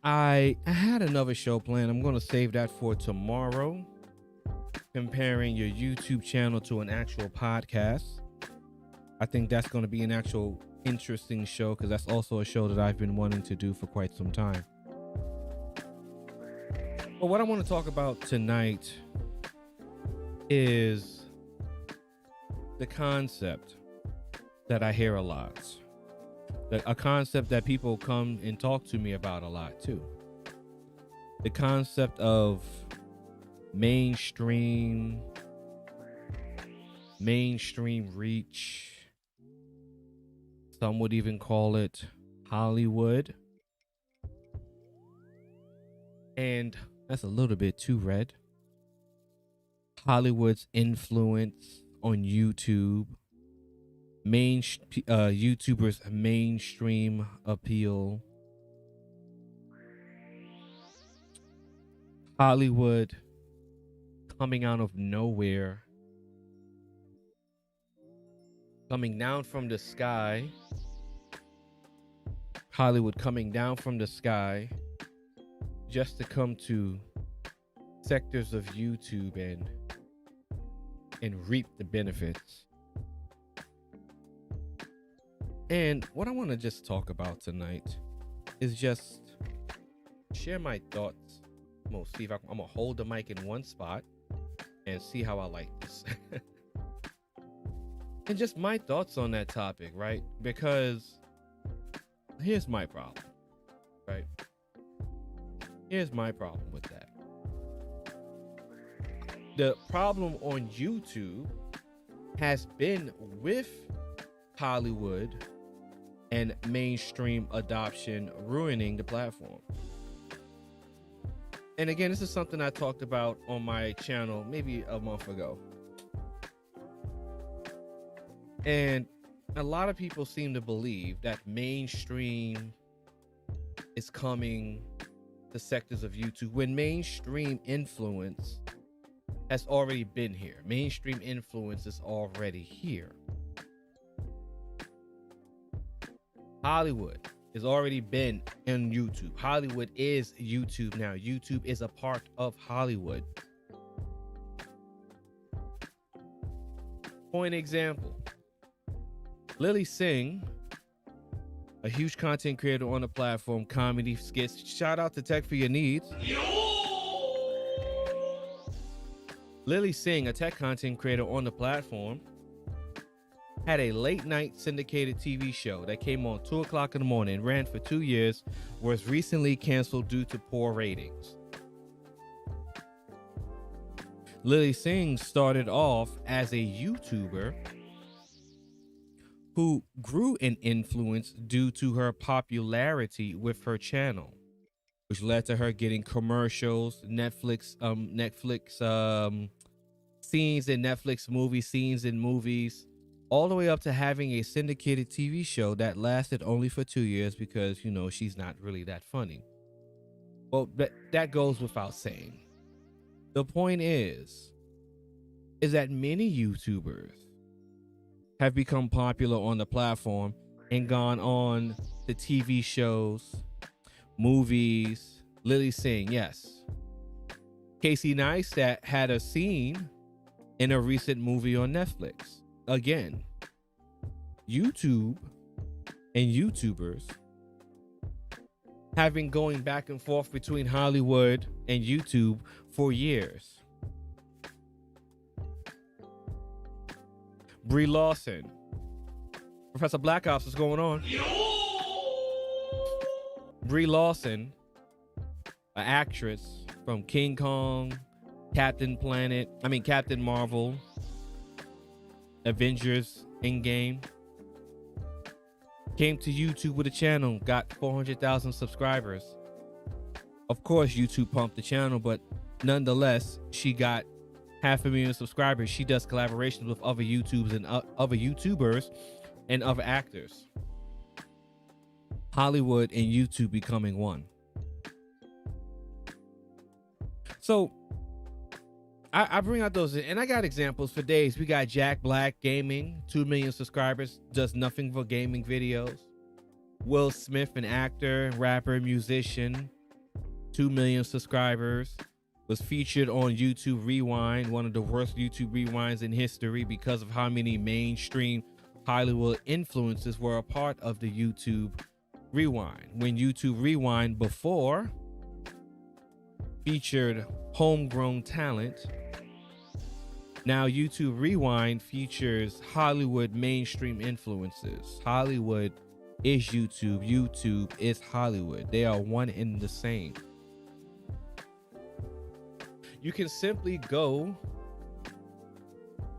I had another show planned. I'm going to save that for tomorrow, comparing your YouTube channel to an actual podcast. I think that's going to be an actual interesting show because that's also a show that I've been wanting to do for quite some time. But what I want to talk about tonight is the concept that I hear a lot. A concept that people come and talk to me about a lot too. The concept of mainstream reach. Some would even call it Hollywood. And that's a little bit too red. Hollywood's influence on YouTube. YouTubers' mainstream appeal. Hollywood coming out of nowhere. Coming down from the sky. Hollywood coming down from the sky just to come to sectors of YouTube and reap the benefits. And what I want to just talk about tonight is just share my thoughts. I'm gonna hold the mic in one spot and see how I like this. And just my thoughts on that topic, right? Because here's my problem, right? Here's my problem with that. The problem on YouTube has been with Hollywood and mainstream adoption ruining the platform. And again, this is something I talked about on my channel maybe a month ago. And a lot of people seem to believe that mainstream is coming to sectors of YouTube when mainstream influence has already been here. Mainstream influence is already here. Hollywood has already been in YouTube. Hollywood is YouTube now. YouTube is a part of Hollywood. For an example, Lily Singh, a huge content creator on the platform, comedy skits. Shout out to Tech for Your Needs. Lily Singh, a tech content creator on the platform, had a late night syndicated TV show that came on 2 o'clock in the morning, ran for 2 years, was recently canceled due to poor ratings. Lily Singh started off as a YouTuber who grew in influence due to her popularity with her channel, which led to her getting commercials, Netflix scenes in Netflix movies, scenes in movies, all the way up to having a syndicated TV show that lasted only for 2 years because, you know, she's not really that funny. Well, that goes without saying. The point is that many YouTubers have become popular on the platform and gone on to TV shows, movies. Lily Singh, yes. Casey Neistat had a scene in a recent movie on Netflix. Again, YouTube and YouTubers have been going back and forth between Hollywood and YouTube for years. Brie Larson, Professor Black Ops, what's going on? Brie Larson, an actress from King Kong, Captain Marvel, Avengers Endgame, came to YouTube with a channel, got 400,000 subscribers. Of course, YouTube pumped the channel, but nonetheless, she got 500,000 subscribers. She does collaborations with other YouTubers and other actors. Hollywood and YouTube becoming one. So I bring out those, and I got examples for days. We got Jack Black Gaming, 2 million subscribers, does nothing but gaming videos. Will Smith, an actor, rapper, musician, 2 million subscribers, was featured on YouTube Rewind, one of the worst YouTube rewinds in history because of how many mainstream Hollywood influencers were a part of the YouTube Rewind. When YouTube Rewind before featured homegrown talent, now YouTube Rewind features Hollywood mainstream influencers. Hollywood is YouTube. YouTube is Hollywood. They are one and the same. You can simply go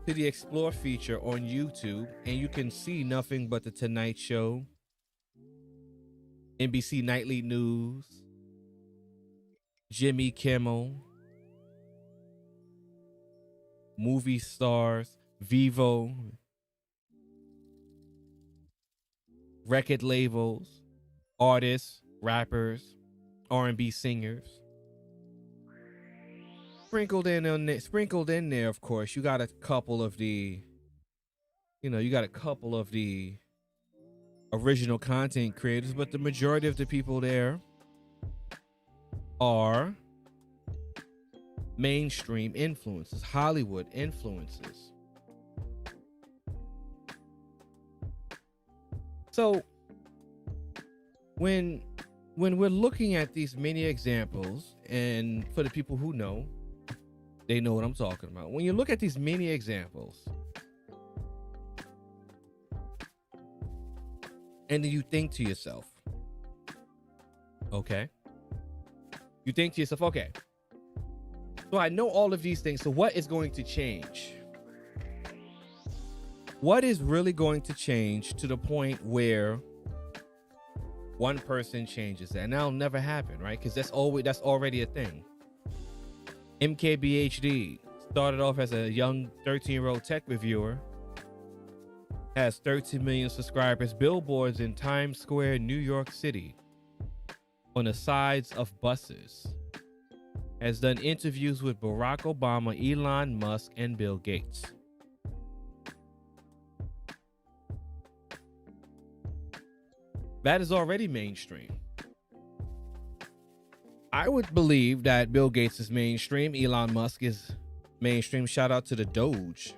to the Explore feature on YouTube and you can see nothing but The Tonight Show, NBC Nightly News, Jimmy Kimmel, movie stars, Vivo, record labels, artists, rappers, R&B singers. Sprinkled in there, of course, you got a couple of the original content creators, but the majority of the people there are mainstream influences, Hollywood influences. So when we're looking at these many examples, and for the people who know, they know what I'm talking about. When you look at these many examples, and then you think to yourself, okay, so I know all of these things. So what is going to change? What is really going to change to the point where one person changes that? And that'll never happen, right? Because that's already a thing. MKBHD started off as a young 13-year-old tech reviewer, has 13 million subscribers, billboards in Times Square, New York City, on the sides of buses, has done interviews with Barack Obama, Elon Musk, and Bill Gates. That is already mainstream. I would believe that Bill Gates is mainstream. Elon Musk is mainstream. Shout out to the Doge,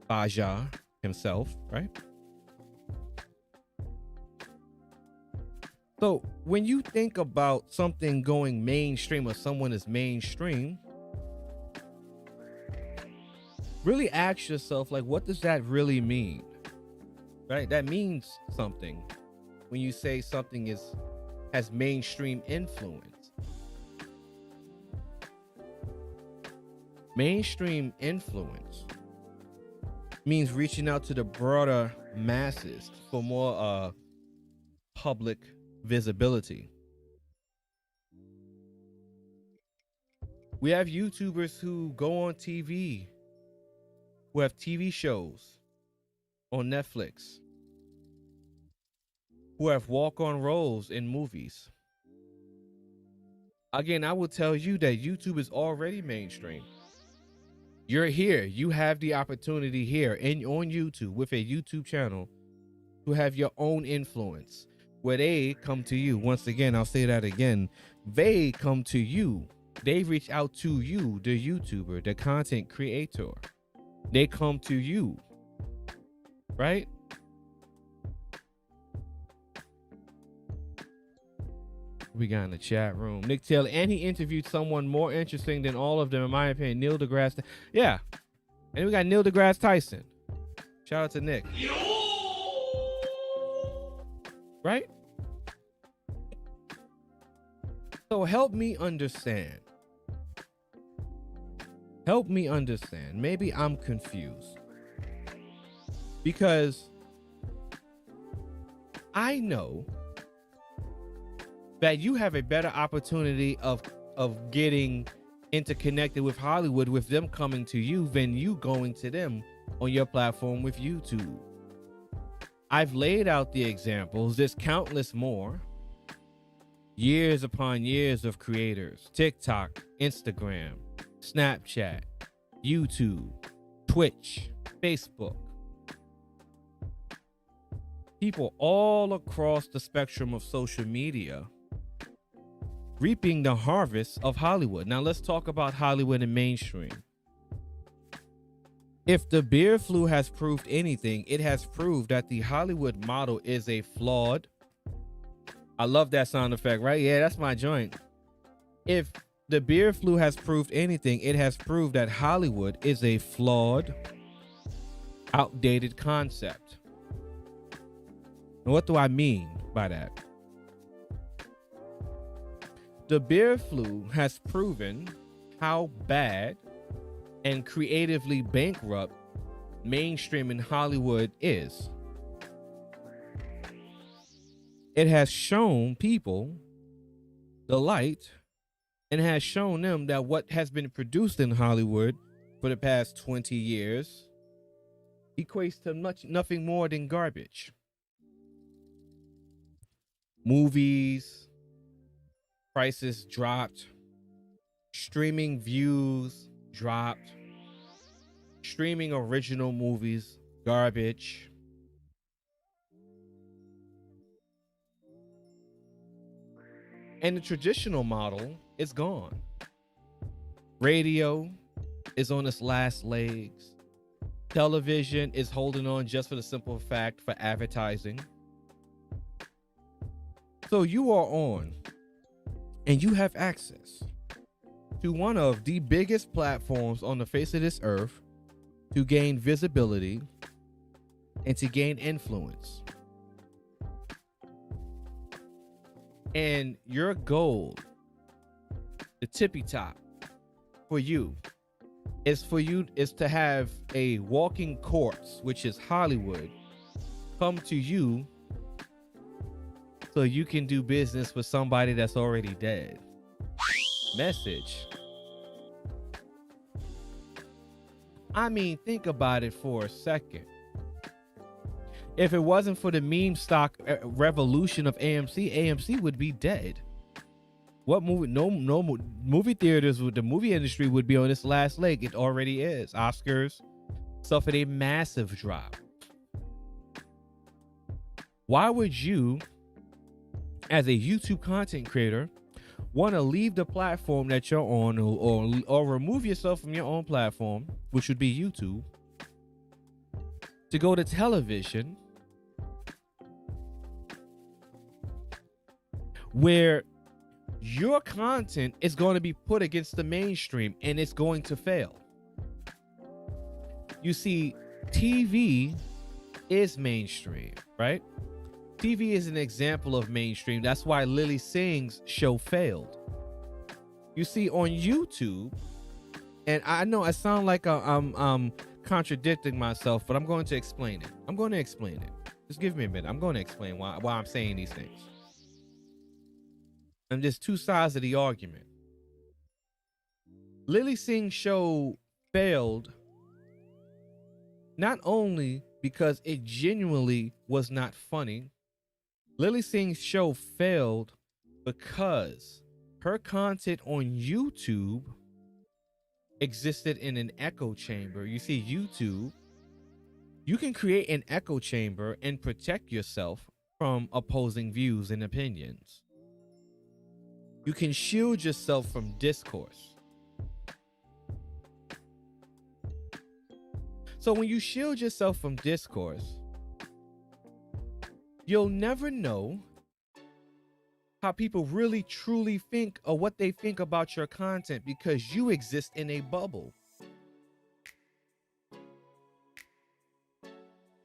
Baja himself, right? So when you think about something going mainstream or someone is mainstream, really ask yourself, like, what does that really mean? Right? That means something when you say something has mainstream influence. Mainstream influence means reaching out to the broader masses for more public visibility. We have YouTubers who go on TV, who have TV shows on Netflix, who have walk-on roles in movies. Again, I will tell you that YouTube is already mainstream. You're here. You have the opportunity here on YouTube with a YouTube channel to have your own influence, where they come to you. Once again, I'll say that again. They come to you. They reach out to you, the YouTuber, the content creator. They come to you, right? We got in the chat room. Nick Taylor, and he interviewed someone more interesting than all of them, in my opinion. Neil deGrasse. Yeah. And we got Neil deGrasse Tyson. Shout out to Nick. Right? So help me understand. Help me understand. Maybe I'm confused. Because I know that you have a better opportunity of getting interconnected with Hollywood, with them coming to you, than you going to them on your platform with YouTube. I've laid out the examples. There's countless more. Years upon years of creators. TikTok, Instagram, Snapchat, YouTube, Twitch, Facebook. People all across the spectrum of social media reaping the harvest of Hollywood. Now let's talk about Hollywood and mainstream. If the beer flu has proved anything, it has proved that the Hollywood model is a flawed. I love that sound effect, right? Yeah, that's my joint. If the beer flu has proved anything, it has proved that Hollywood is a flawed, outdated concept. And what do I mean by that? The beer flu has proven how bad and creatively bankrupt mainstream in Hollywood is. It has shown people the light and has shown them that what has been produced in Hollywood for the past 20 years equates to nothing more than garbage. Movies, prices dropped, streaming views dropped, streaming original movies, garbage. And the traditional model is gone. Radio is on its last legs. Television is holding on just for the simple fact for advertising. So you are on and you have access to one of the biggest platforms on the face of this earth to gain visibility and to gain influence. And your goal, the tippy top for you is to have a walking corpse, which is Hollywood, come to you so you can do business with somebody that's already dead. Message. I mean, think about it for a second. If it wasn't for the meme stock revolution of AMC would be dead. What movie? No movie theaters. The movie industry would be on its last leg. It already is. Oscars suffered a massive drop. Why would you, as a YouTube content creator, want to leave the platform that you're on or remove yourself from your own platform, which would be YouTube, to go to television, where your content is going to be put against the mainstream and it's going to fail? You see, TV is mainstream, right? TV is an example of mainstream. That's why Lily Singh's show failed. You see, on YouTube, and I know I sound like I'm contradicting myself, but I'm going to explain it. Just give me a minute. I'm going to explain why I'm saying these things. And there's two sides of the argument. Lily Singh's show failed not only because it genuinely was not funny. Lily Singh's show failed because her content on YouTube existed in an echo chamber. You see, YouTube, you can create an echo chamber and protect yourself from opposing views and opinions. You can shield yourself from discourse. So when you shield yourself from discourse, you'll never know how people really truly think or what they think about your content because you exist in a bubble.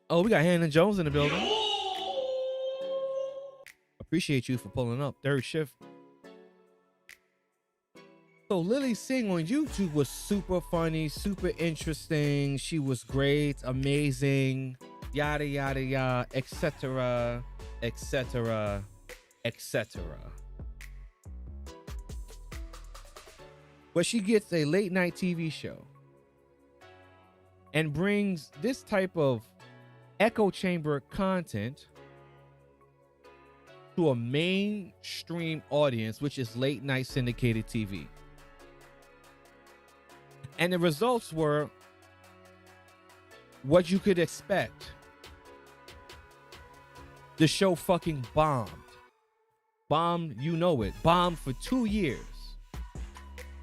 Oh, we got Hannah Jones in the building. Appreciate you for pulling up. Third shift. So Lily Singh on YouTube was super funny, super interesting. She was great, amazing, yada, yada, yada, etc., etc., etc. But she gets a late night TV show and brings this type of echo chamber content to a mainstream audience, which is late night syndicated TV. And the results were what you could expect. The show fucking bombed. bombed, you know it, bombed for 2 years.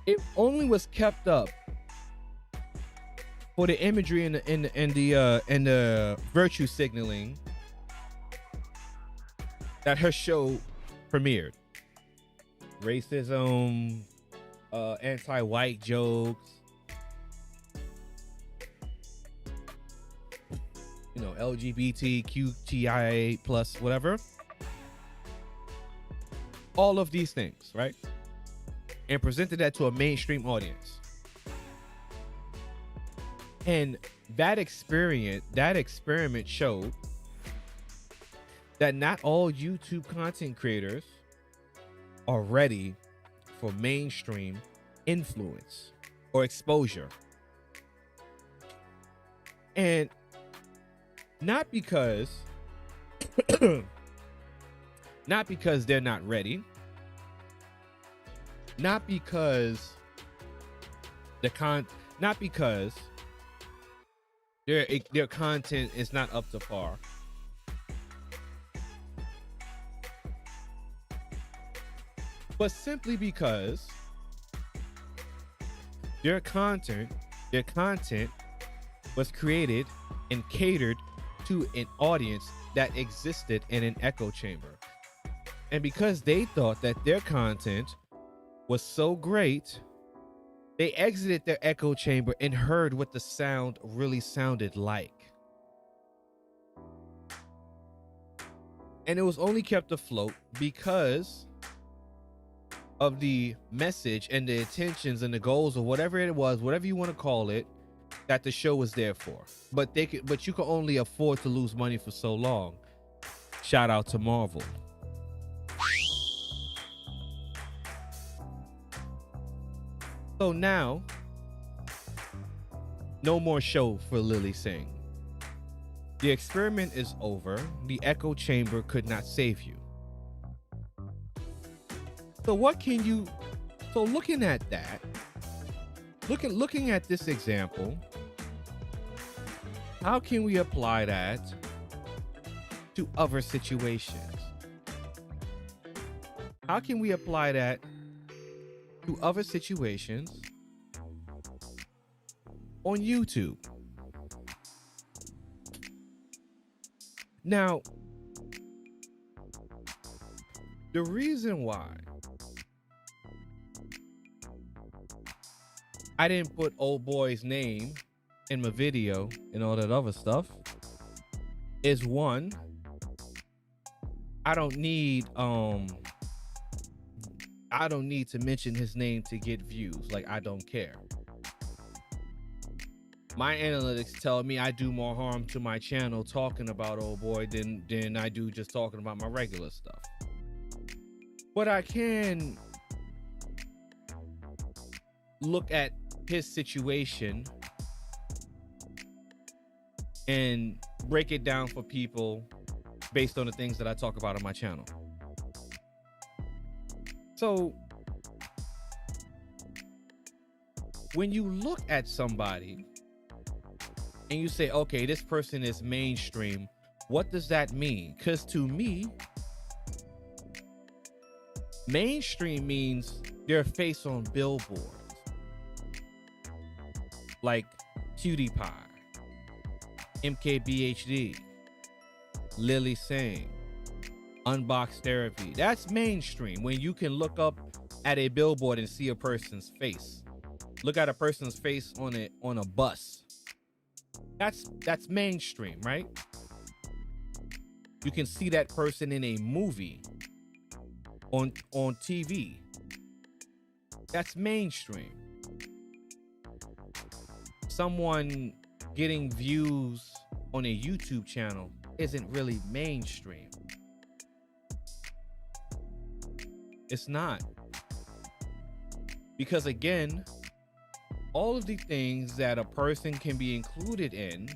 It only was kept up for the imagery and the virtue signaling that her show premiered. Racism, anti-white jokes, you know, LGBTQTIA plus whatever. All of these things, right? And presented that to a mainstream audience. And that experiment showed that not all YouTube content creators are ready for mainstream influence or exposure. And not because they're not ready, not because their content is not up to par, but simply because their content was created and catered to an audience that existed in an echo chamber. And because they thought that their content was so great, they exited their echo chamber and heard what the sound really sounded like. And it was only kept afloat because of the message and the intentions and the goals, or whatever it was, whatever you want to call it, that the show was there for. But you could only afford to lose money for so long. Shout out to Marvel. So now, no more show for Lily Singh. The experiment is over. The echo chamber could not save you. So looking at that, looking at this example, how can we apply that to other situations? How can we apply that to other situations on YouTube? Now, the reason why I didn't put old boy's name in my video and all that other stuff is, one, I don't need to mention his name to get views. Like, I don't care. My analytics tell me I do more harm to my channel talking about old boy than I do just talking about my regular stuff. But I can look at his situation and break it down for people based on the things that I talk about on my channel. So when you look at somebody and you say, okay, this person is mainstream, what does that mean? Because to me, mainstream means their face on billboards, like Cutie Pie, MKBHD, Lily Singh, Unbox Therapy. That's mainstream. When you can look up at a billboard and see a person's face, look at a person's face on a bus. That's mainstream, right? You can see that person in a movie on TV. That's mainstream. Someone getting views on a YouTube channel isn't really mainstream. It's not. Because again, all of the things that a person can be included in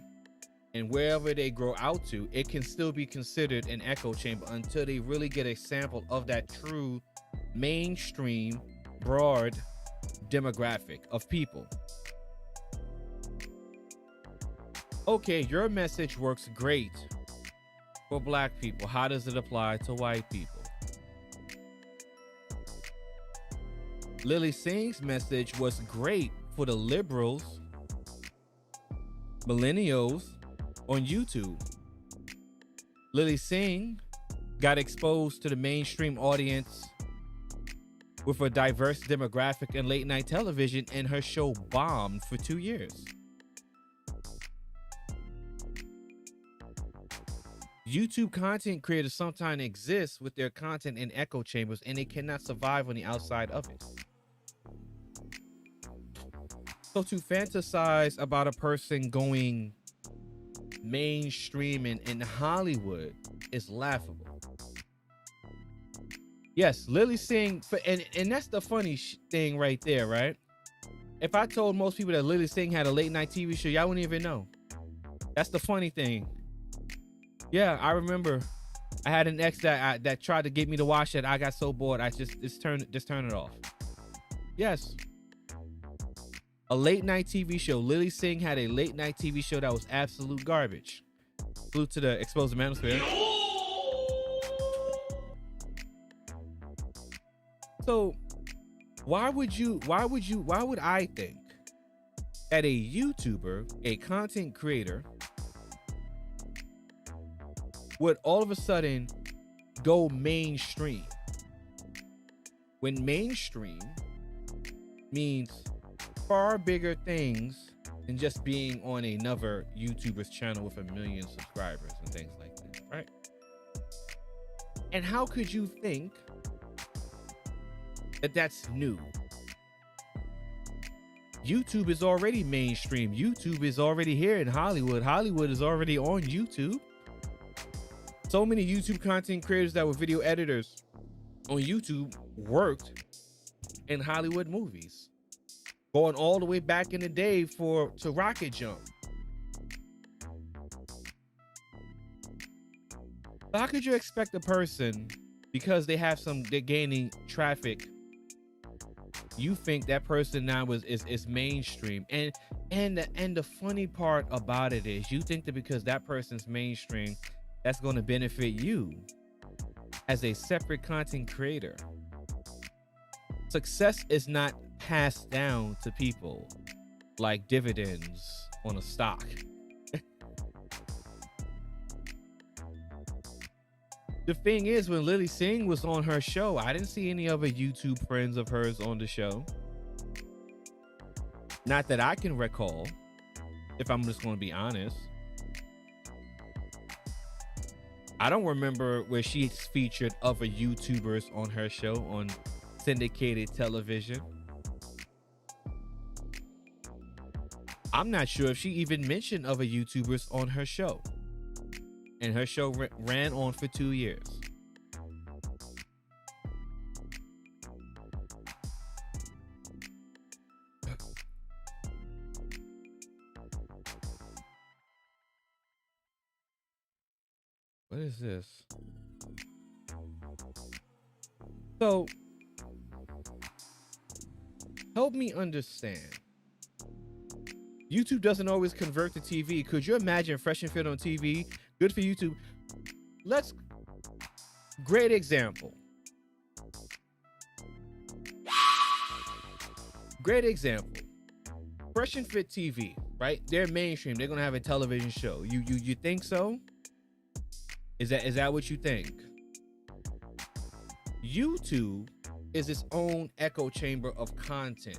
and wherever they grow out to, it can still be considered an echo chamber until they really get a sample of that true mainstream, broad demographic of people. Okay, your message works great for black people. How does it apply to white people? Lily Singh's message was great for the liberals, millennials on YouTube. Lily Singh got exposed to the mainstream audience with a diverse demographic in late night television, and her show bombed for 2 years. YouTube content creators sometimes exist with their content in echo chambers, and they cannot survive on the outside of it. So to fantasize about a person going mainstream in Hollywood is laughable. Yes, Lily Singh, and that's the funny thing right there, right? If I told most people that Lily Singh had a late night TV show, y'all wouldn't even know. That's the funny thing. Yeah, I remember I had an ex that tried to get me to watch it. I got so bored, I just turn it off. Yes. A late night TV show. Lily Singh had a late night TV show that was absolute garbage. Flew to the exposed manosphere. So why would I think that a YouTuber, a content creator, would all of a sudden go mainstream? When mainstream means far bigger things than just being on another YouTuber's channel with 1 million subscribers and things like that, right? And how could you think that that's new? YouTube is already mainstream. YouTube is already here in Hollywood. Hollywood is already on YouTube. So many YouTube content creators that were video editors on YouTube worked in Hollywood movies, going all the way back in the day to Rocket Jump. So how could you expect a person, because they're gaining traffic, you think that person now is mainstream? And the funny part about it is, you think that because that person's mainstream, that's going to benefit you as a separate content creator. Success is not passed down to people like dividends on a stock. The thing is, when Lily Singh was on her show, I didn't see any other YouTube friends of hers on the show. Not that I can recall, if I'm just going to be honest. I don't remember where she's featured other YouTubers on her show on syndicated television. I'm not sure if she even mentioned other YouTubers on her show. And her show ran on for 2 years. What is this? So, help me understand. YouTube doesn't always convert to TV. Could you imagine Fresh and Fit on TV? Good for YouTube. Great example. Great example. Fresh and Fit TV, right? They're mainstream. They're gonna have a television show. You think so? Is that what you think? YouTube is its own echo chamber of content.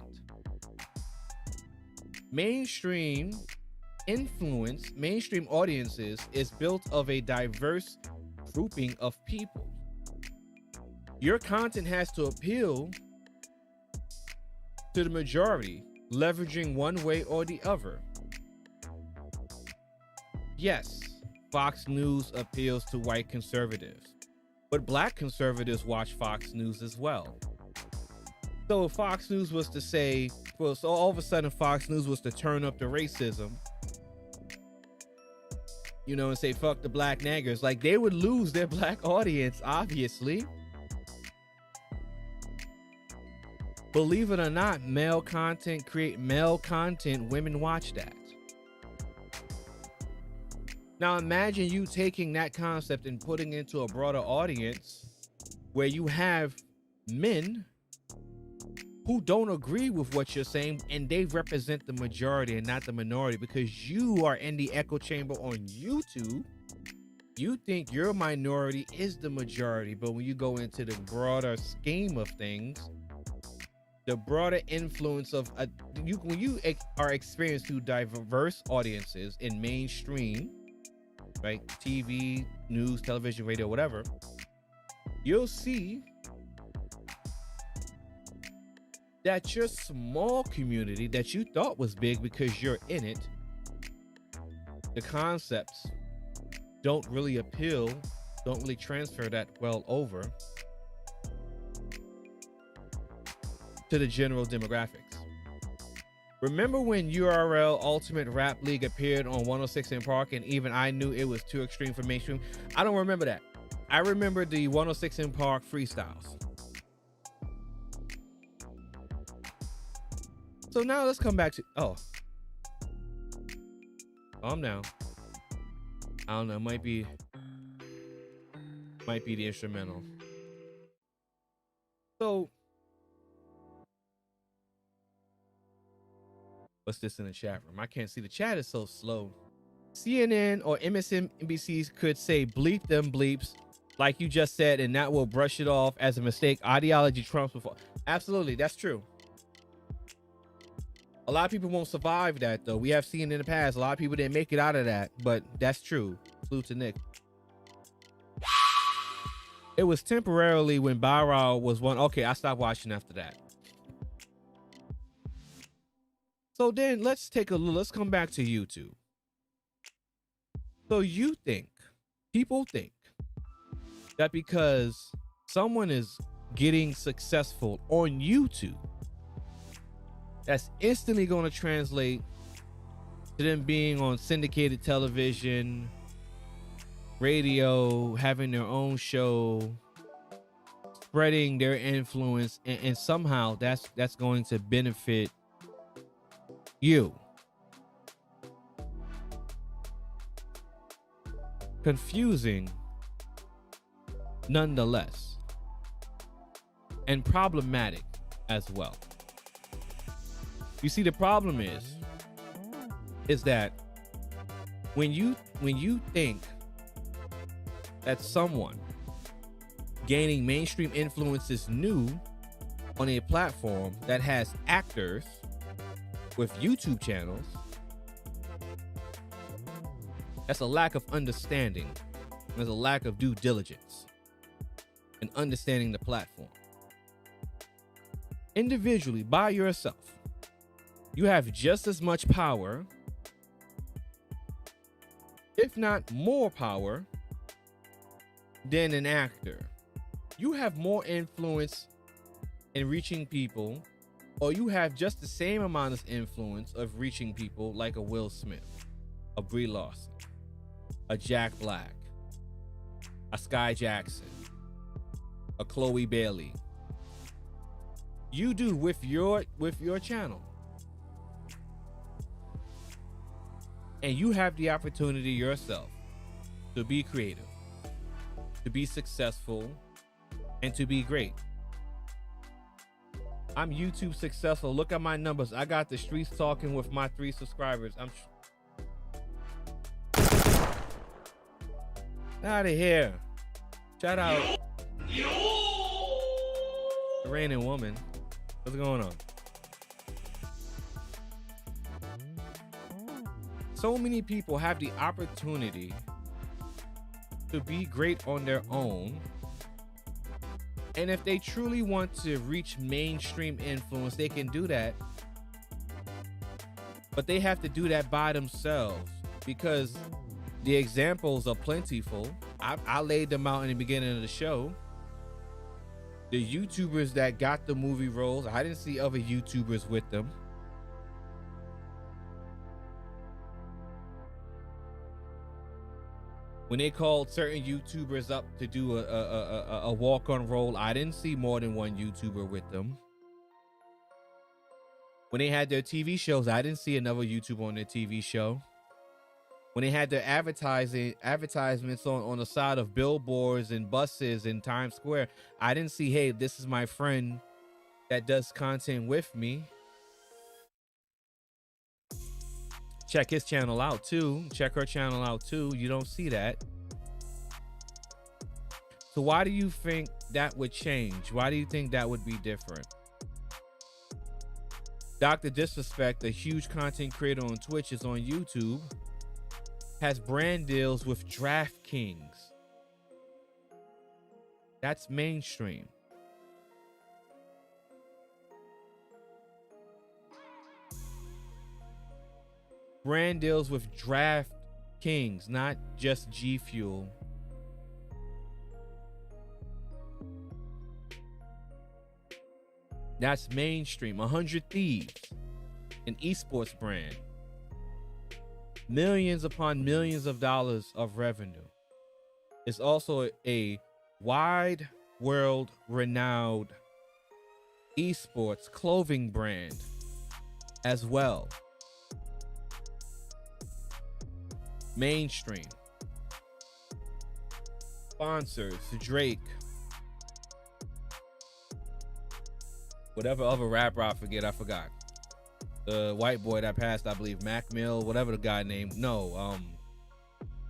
Mainstream influence, mainstream audiences is built of a diverse grouping of people. Your content has to appeal to the majority, leveraging one way or the other. Yes, Fox News appeals to white conservatives, but black conservatives watch Fox News as well. So if Fox News was to say, well, so all of a sudden Fox News was to turn up the racism, you know, and say, fuck the black naggers, like, they would lose their black audience, obviously. Believe it or not, male content, women watch that. Now imagine you taking that concept and putting it into a broader audience where you have men who don't agree with what you're saying, and they represent the majority and not the minority, because you are in the echo chamber on YouTube. You think your minority is the majority, but when you go into the broader scheme of things, the broader influence of when you are experienced to diverse audiences in mainstream, right, TV, news, television, radio, whatever, you'll see that your small community that you thought was big because you're in it, the concepts don't really appeal, don't really transfer that well over to the general demographics. Remember when URL Ultimate Rap League appeared on 106 in Park, and even I knew it was too extreme for mainstream? I don't remember that. I remember the 106 in Park freestyles. So now let's come back to, calm down. I don't know, might be the instrumental. So what's this in the chat room? I can't see. The chat is so slow. CNN or MSNBC could say bleep them bleeps, like you just said, and that will brush it off as a mistake. Ideology trumps before. Absolutely, that's true. A lot of people won't survive that, though. We have seen in the past, a lot of people didn't make it out of that, but that's true. Salute to Nick. It was temporarily when Barrow was one. Okay, I stopped watching after that. So then let's take a look. Let's come back to YouTube. So people think that because someone is getting successful on YouTube, that's instantly going to translate to them being on syndicated television, radio, having their own show, spreading their influence, and somehow that's going to benefit you. Confusing nonetheless, and problematic as well. You see, the problem is that when you think that someone gaining mainstream influence is new on a platform that has actors with YouTube channels, that's a lack of understanding. There's a lack of due diligence in understanding the platform. Individually, by yourself, you have just as much power, if not more power, than an actor. You have more influence in reaching people, or you have just the same amount of influence of reaching people like a Will Smith, a Brie Larson, a Jack Black, a Sky Jackson, a Chloe Bailey. You do with your channel. And you have the opportunity yourself to be creative, to be successful, and to be great. I'm YouTube successful. Look at my numbers. I got the streets talking with my 3 subscribers. I'm out of here. Shout out Iranian woman. What's going on? So many people have the opportunity to be great on their own. And if they truly want to reach mainstream influence, they can do that. But they have to do that by themselves, because the examples are plentiful. I laid them out in the beginning of the show. The YouTubers that got the movie roles, I didn't see other YouTubers with them. When they called certain YouTubers up to do a walk-on role, I didn't see more than one YouTuber with them. When they had their TV shows, I didn't see another YouTuber on their TV show. When they had their advertisements on the side of billboards and buses in Times Square, I didn't see, hey, this is my friend that does content with me. Check his channel out too. Check her channel out too. You don't see that. So why do you think that would change? Why do you think that would be different? Dr. Disrespect, a huge content creator on Twitch, is on YouTube, has brand deals with DraftKings. That's mainstream. Brand deals with DraftKings, not just G Fuel. That's mainstream. 100 Thieves, an esports brand. Millions upon millions of dollars of revenue. It's also a wide world renowned esports clothing brand as well. Mainstream. Sponsors, Drake. Whatever other rapper I forgot. The white boy that passed, I believe, Mac Mill, whatever the guy named. No,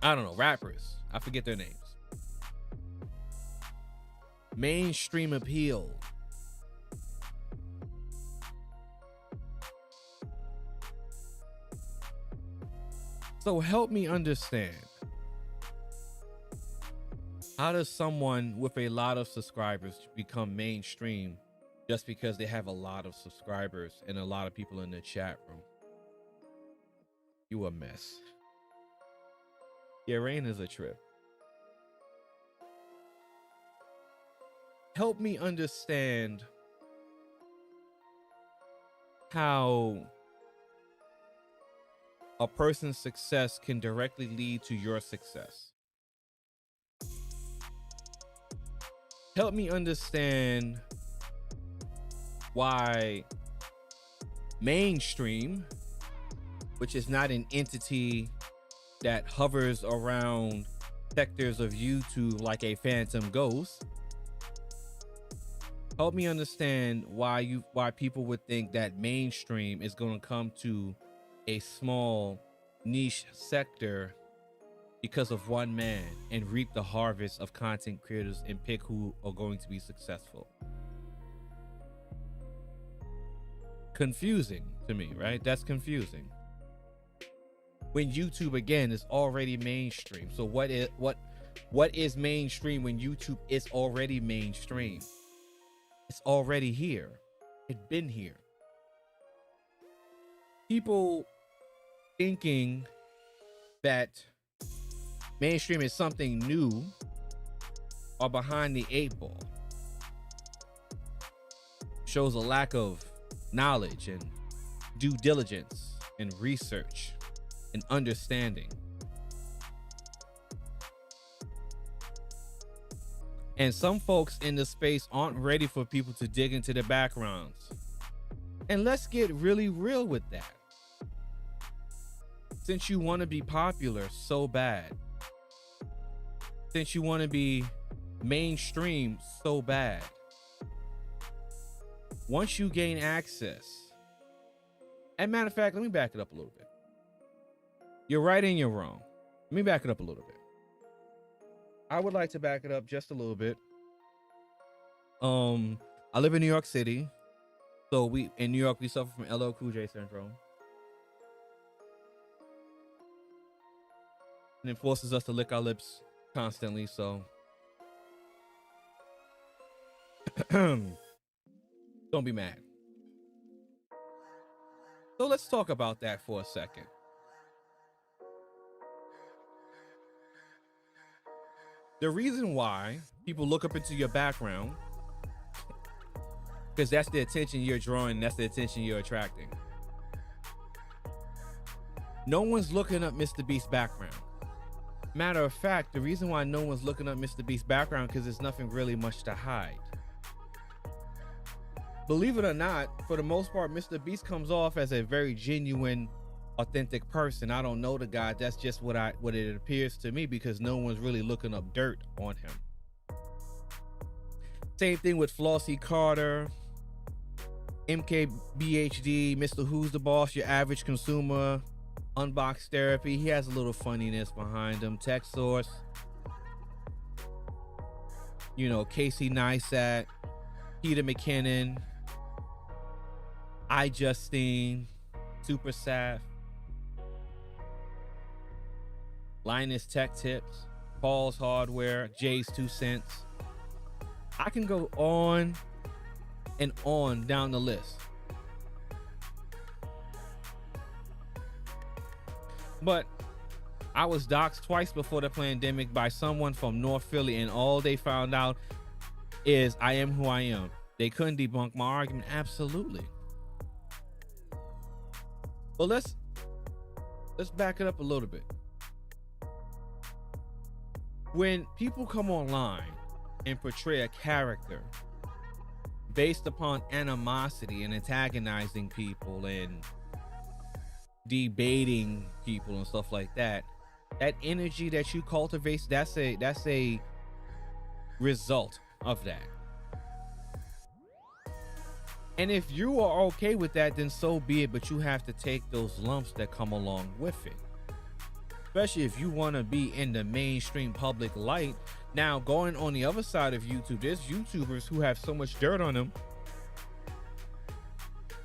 I don't know, rappers. I forget their names. Mainstream appeal. So help me understand. How does someone with a lot of subscribers become mainstream just because they have a lot of subscribers and a lot of people in the chat room? You a mess. Yeah, rain is a trip. Help me understand how a person's success can directly lead to your success. Help me understand why mainstream, which is not an entity that hovers around sectors of YouTube like a phantom ghost. Help me understand why people would think that mainstream is going to come to a small niche sector because of one man and reap the harvest of content creators and pick who are going to be successful. Confusing to me, right? That's confusing. When YouTube again is already mainstream. So what is mainstream when YouTube is already mainstream? It's already here. It's been here. People thinking that mainstream is something new or behind the 8 ball shows a lack of knowledge and due diligence and research and understanding. And some folks in the space aren't ready for people to dig into their backgrounds. And let's get really real with that. Since you want to be popular so bad, since you want to be mainstream so bad, once you gain access, and matter of fact, let me back it up a little bit. You're right and you're wrong. Let me back it up a little bit. I would like to back it up just a little bit. I live in New York City. So in New York, we suffer from LL Cool J syndrome. And it forces us to lick our lips constantly, so don't be mad. So let's talk about that for a second. The reason why people look up into your background, because that's the attention you're drawing, that's the attention you're attracting. No one's looking up Mr. Beast's background. Matter of fact, the reason why no one's looking up Mr. Beast's background because there's nothing really much to hide. Believe it or not, for the most part, Mr. Beast comes off as a very genuine, authentic person. I don't know the guy. That's just what it appears to me because no one's really looking up dirt on him. Same thing with Flossie Carter, MKBHD, Mr. Who's the Boss, Your Average Consumer, Unbox Therapy. He has a little funniness behind him. Tech Source, you know, Casey Neistat, Peter McKinnon, iJustine, Super Saf, Linus Tech Tips, Paul's Hardware, Jay's 2 Cents. I can go on and on down the list. But I was doxxed twice before the pandemic by someone from North Philly, and all they found out is I am who I am. They couldn't debunk my argument. Absolutely. Well, let's back it up a little bit. When people come online and portray a character based upon animosity and antagonizing people and debating people and stuff like that, that energy that you cultivate, that's a result of that. And if you are okay with that, then so be it, but you have to take those lumps that come along with it. Especially if you want to be in the mainstream public light. Now, going on the other side of YouTube, there's YouTubers who have so much dirt on them.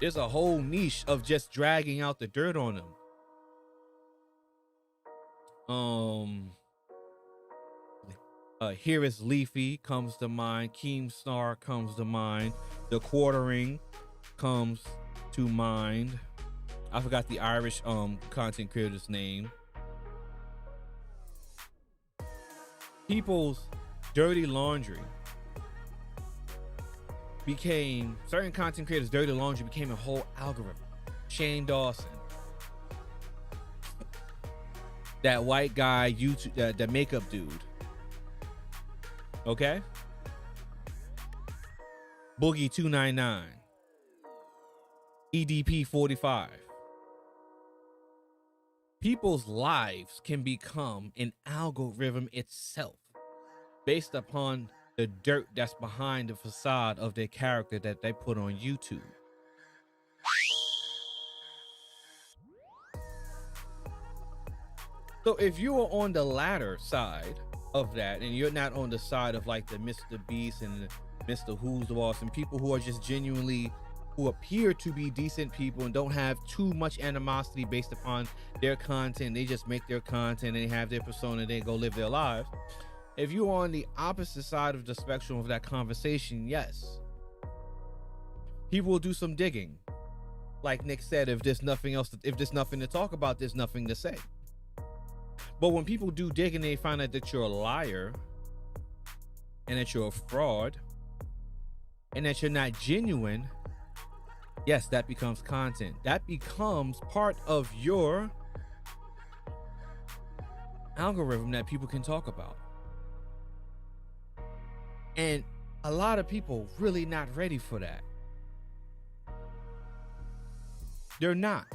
There's a whole niche of just dragging out the dirt on them. Here is Leafy comes to mind. Keemstar comes to mind. The Quartering comes to mind. I forgot the Irish content creator's name. People's dirty laundry became, certain content creators' dirty laundry became a whole algorithm. Shane Dawson, that white guy, YouTube, the makeup dude. Okay? Boogie 299, EDP 45. People's lives can become an algorithm itself based upon the dirt that's behind the facade of their character that they put on YouTube. So if you are on the latter side of that and you're not on the side of like the Mr. Beast and the Mr. Who's the Boss and people who are just genuinely, who appear to be decent people and don't have too much animosity based upon their content, they just make their content and they have their persona, they go live their lives. If you're on the opposite side of the spectrum of that conversation, yes, people will do some digging. Like Nick said, if there's nothing else, if there's nothing to talk about, there's nothing to say. But when people do dig and they find out that you're a liar and that you're a fraud and that you're not genuine, yes, that becomes content. That becomes part of your algorithm that people can talk about. And a lot of people really not ready for that. They're not.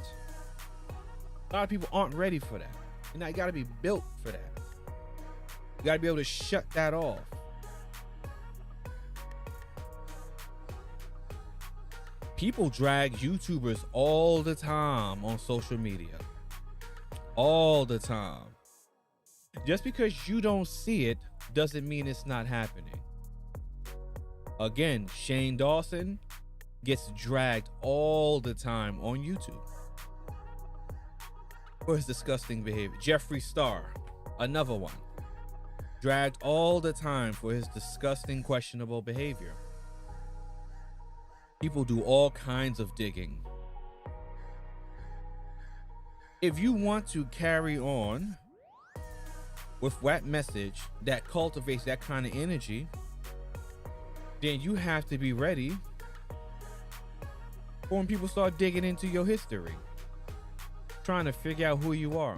A lot of people aren't ready for that. You know, you got to be built for that. You got to be able to shut that off. People drag YouTubers all the time on social media. All the time. Just because you don't see it doesn't mean it's not happening. Again, Shane Dawson gets dragged all the time on YouTube for his disgusting behavior. Jeffree Star, another one, dragged all the time for his disgusting, questionable behavior. People do all kinds of digging. If you want to carry on with that message that cultivates that kind of energy, then you have to be ready for when people start digging into your history, trying to figure out who you are.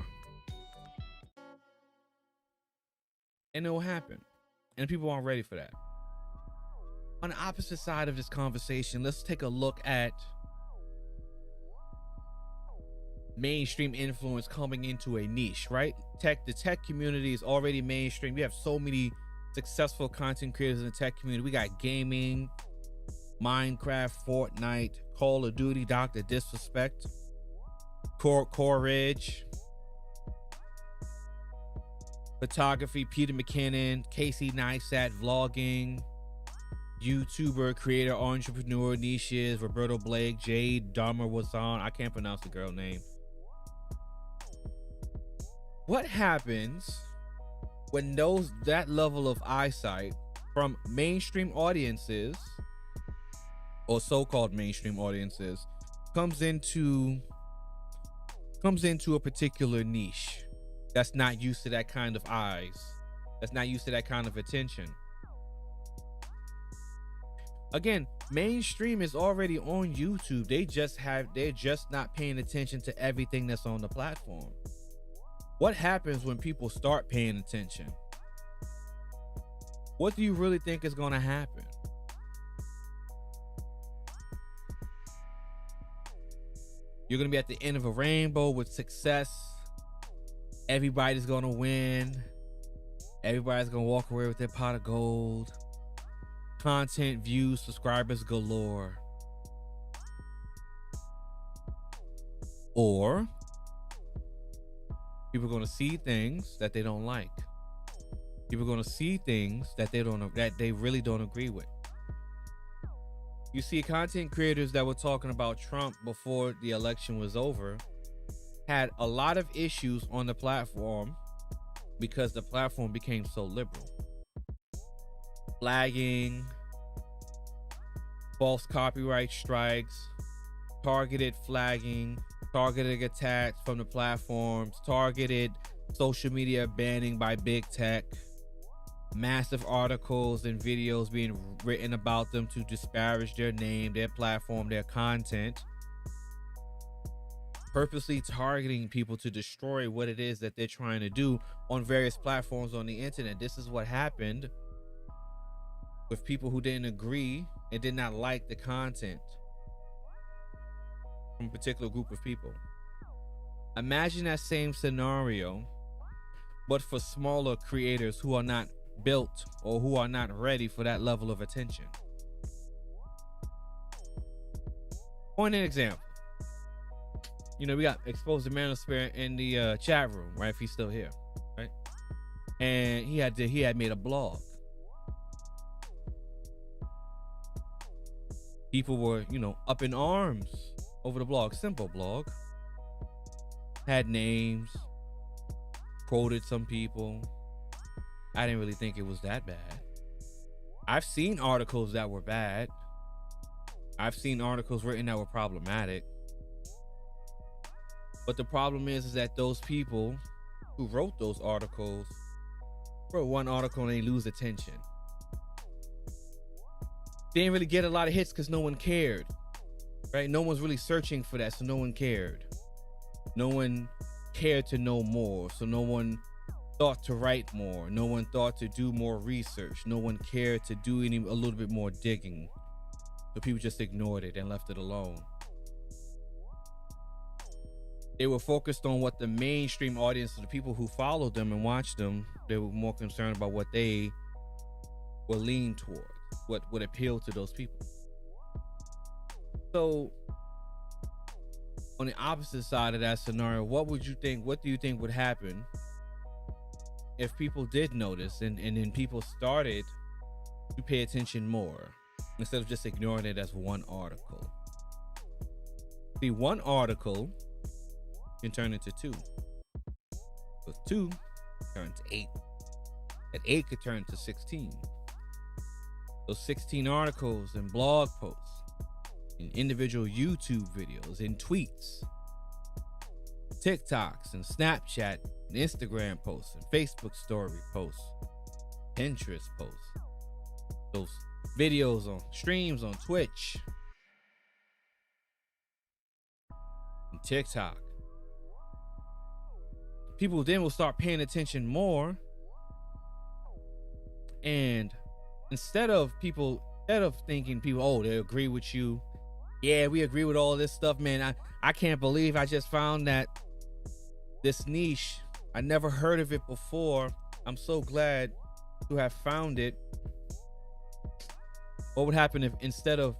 And it will happen. And people aren't ready for that. On the opposite side of this conversation, let's take a look at mainstream influence coming into a niche, right? The tech community is already mainstream. We have so many successful content creators in the tech community. We got gaming, Minecraft, Fortnite, Call of Duty, Dr. Disrespect, Courage, photography, Peter McKinnon, Casey Neistat, vlogging, YouTuber, creator, entrepreneur, niches, Roberto Blake, Jade Dahmer was on. I can't pronounce the girl name. What happens when that level of eyesight from mainstream audiences or so-called mainstream audiences comes into a particular niche that's not used to that kind of eyes, that's not used to that kind of attention? Again, mainstream is already on YouTube. They're just not paying attention to everything that's on the platform. What happens when people start paying attention? What do you really think is going to happen? You're going to be at the end of a rainbow with success. Everybody's going to win. Everybody's going to walk away with their pot of gold. Content, views, subscribers galore. Or people are going to see things that they don't like. People are going to see things that they really don't agree with. You see, content creators that were talking about Trump before the election was over had a lot of issues on the platform because the platform became so liberal. Flagging, false copyright strikes, targeted flagging, targeted attacks from the platforms, targeted social media banning by big tech, massive articles and videos being written about them to disparage their name, their platform, their content, purposely targeting people to destroy what it is that they're trying to do on various platforms on the internet. This is what happened with people who didn't agree and did not like the content from a particular group of people. Imagine that same scenario, but for smaller creators who are not built or who are not ready for that level of attention. Point an example. You know, we got Exposed Manosphere in the chat room, right? If he's still here, right? And he had made a blog. People were, up in arms over the blog. Simple blog. Had names. Quoted some people. I didn't really think it was that bad. I've seen articles that were bad. I've seen articles written that were problematic. But the problem is that those people who wrote those articles wrote one article and they lose attention. They didn't really get a lot of hits because no one cared, right? No one's really searching for that, so no one cared. No one cared to know more, so no one thought to write more. No one thought to do more research. No one cared to do a little bit more digging. So people just ignored it and left it alone. They were focused on what the mainstream audience, the people who followed them and watched them, they were more concerned about what they were leaned towards, what would appeal to those people. So on the opposite side of that scenario, what do you think would happen if people did notice and then people started to pay attention more instead of just ignoring it as one article? See, one article can turn into two. So 2 turn to 8. That 8 could turn to 16. Those 16 articles and blog posts, and individual YouTube videos and tweets, TikToks and Snapchat and Instagram posts and Facebook story posts, Pinterest posts, those videos on streams on Twitch and TikTok. People then will start paying attention more, and instead of thinking people, oh, they agree with you, yeah, we agree with all this stuff, man, I can't believe I just found that this niche, I never heard of it before, I'm so glad to have found it. What would happen if instead of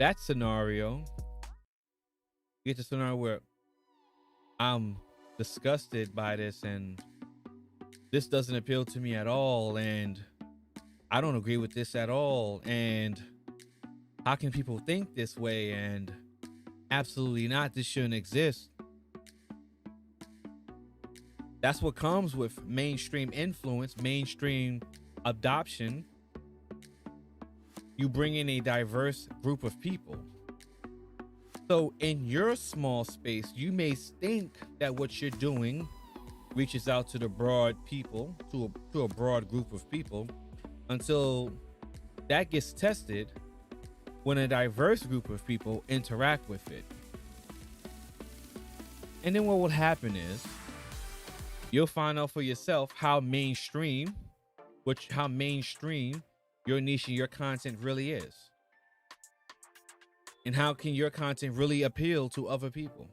that scenario, you get the scenario where I'm disgusted by this and this doesn't appeal to me at all, and I don't agree with this at all, and how can people think this way, and absolutely not, this shouldn't exist. That's what comes with mainstream influence, mainstream adoption. You bring in a diverse group of people. So in your small space, you may think that what you're doing reaches out to the broad people, to a broad group of people, until that gets tested when a diverse group of people interact with it. And then what will happen is you'll find out for yourself how mainstream your niche and your content really is. And how can your content really appeal to other people?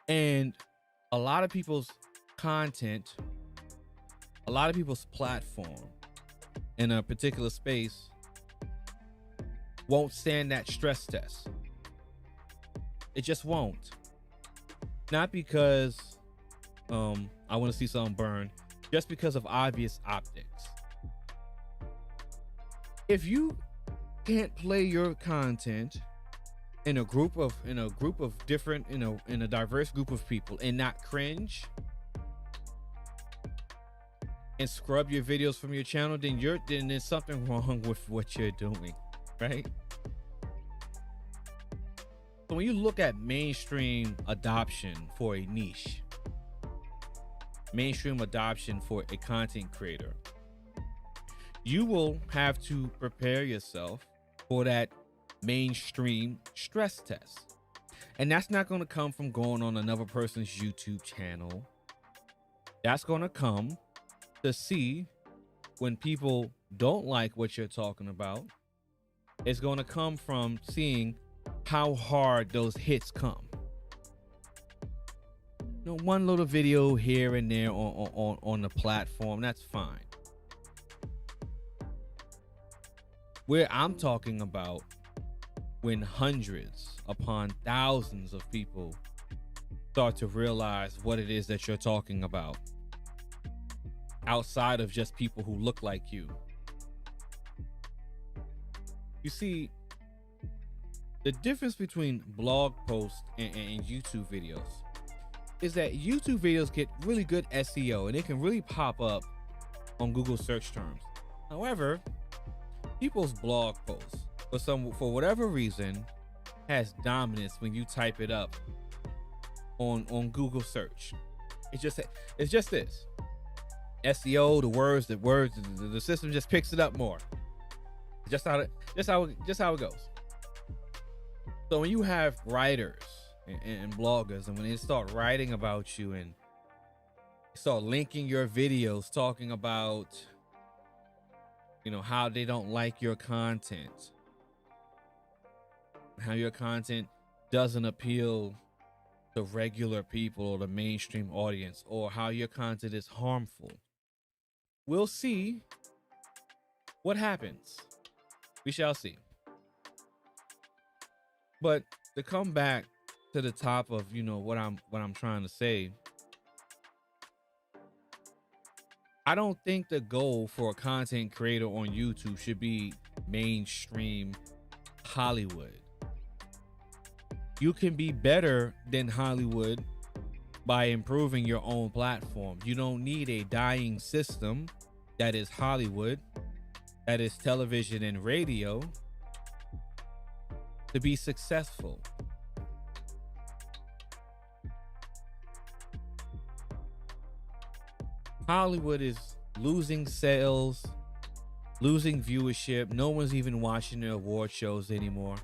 And a lot of people's content, a lot of people's platform in a particular space won't stand that stress test. It just won't. Not because I want to see something burn, just because of obvious optics. If you can't play your content in a group of different, in a diverse group of people and not cringe and scrub your videos from your channel, then there's something wrong with what you're doing, right? So when you look at mainstream adoption for a niche, mainstream adoption for a content creator, you will have to prepare yourself for that mainstream stress test. And that's not going to come from going on another person's YouTube channel. That's going to come to see when people don't like what you're talking about. It's going to come from seeing how hard those hits come. One little video here and there on the platform, that's fine. Where I'm talking about when hundreds upon thousands of people start to realize what it is that you're talking about, outside of just people who look like you. You see, the difference between blog posts and YouTube videos is that YouTube videos get really good SEO and it can really pop up on Google search terms. However, people's blog posts, for whatever reason, has dominance when you type it up on Google search. It's just this SEO, the system just picks it up more. Just how it goes. So when you have writers and bloggers, and when they start writing about you and start linking your videos, talking about how they don't like your content, how your content doesn't appeal to regular people or the mainstream audience, or how your content is harmful, we'll see what happens. We shall see. But to come back to the top of what I'm trying to say, I don't think the goal for a content creator on YouTube should be mainstream Hollywood. You can be better than Hollywood by improving your own platform. You don't need a dying system that is Hollywood, that is television and radio, to be successful. Hollywood is losing sales, losing viewership. No one's even watching the award shows anymore.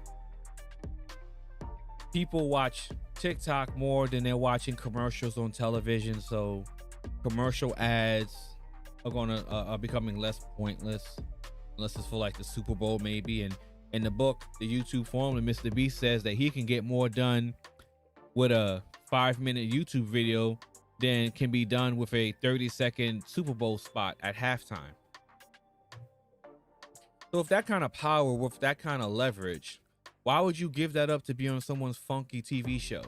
People watch TikTok more than they're watching commercials on television. So commercial ads are becoming less pointless, unless it's for like the Super Bowl maybe. And in the book, The YouTube Formula, Mr. Beast says that he can get more done with a 5-minute YouTube video than can be done with a 30-second Super Bowl spot at halftime. So if that kind of power, with that kind of leverage, why would you give that up to be on someone's funky TV show?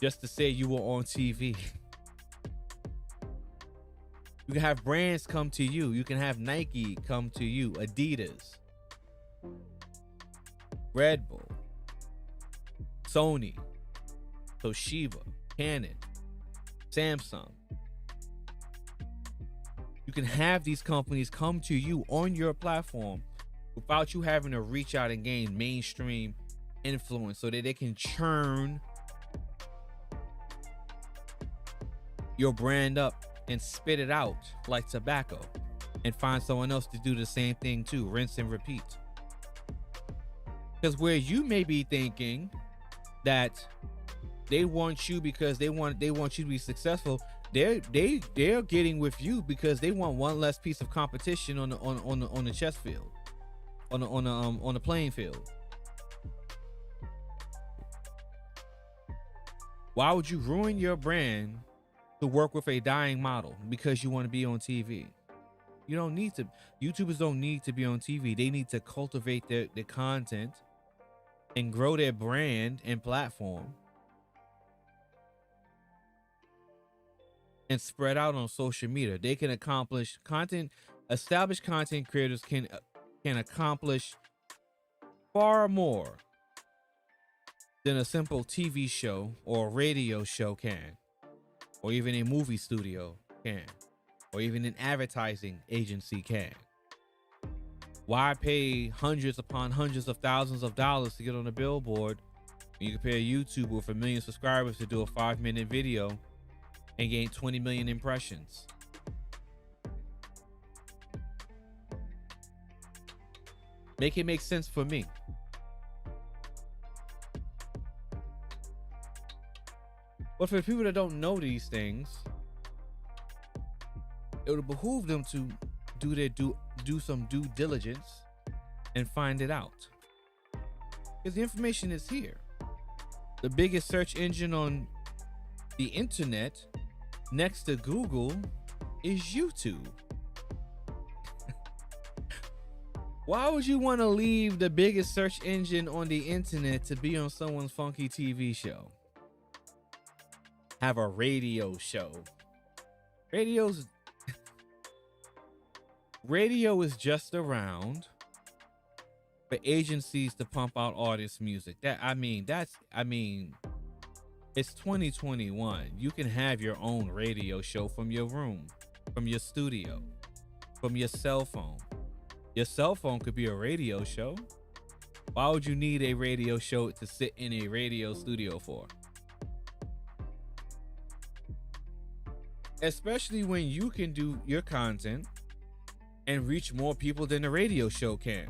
Just to say you were on TV. You can have brands come to you. You can have Nike come to you, Adidas, Red Bull, Sony, Toshiba, Canon, Samsung. You can have these companies come to you on your platform without you having to reach out and gain mainstream influence so that they can churn your brand up and spit it out like tobacco and find someone else to do the same thing too. Rinse and repeat. Because where you may be thinking that they want you because they want you to be successful, they're getting with you because they want one less piece of competition on the chess field, on the playing field. Why would you ruin your brand to work with a dying model because you want to be on TV? You don't need to. YouTubers don't need to be on TV. They need to cultivate their content and grow their brand and platform and spread out on social media. They can accomplish content. Established content creators can accomplish far more than a simple TV show or radio show can, or even a movie studio can, or even an advertising agency can. Why pay hundreds upon hundreds of thousands of dollars to get on a billboard when you can pay a YouTuber with 1 million subscribers to do a 5-minute video and gain 20 million impressions? Make it make sense for me. But for people that don't know these things, it would behoove them to do some due diligence and find it out. Because the information is here. The biggest search engine on the internet next to Google is YouTube. Why would you want to leave the biggest search engine on the internet to be on someone's funky TV show? Have a radio show. Radio is just around for agencies to pump out artist music. It's 2021. You can have your own radio show from your room, from your studio, from your cell phone. Your cell phone could be a radio show. Why would you need a radio show to sit in a radio studio for? Especially when you can do your content and reach more people than a radio show can.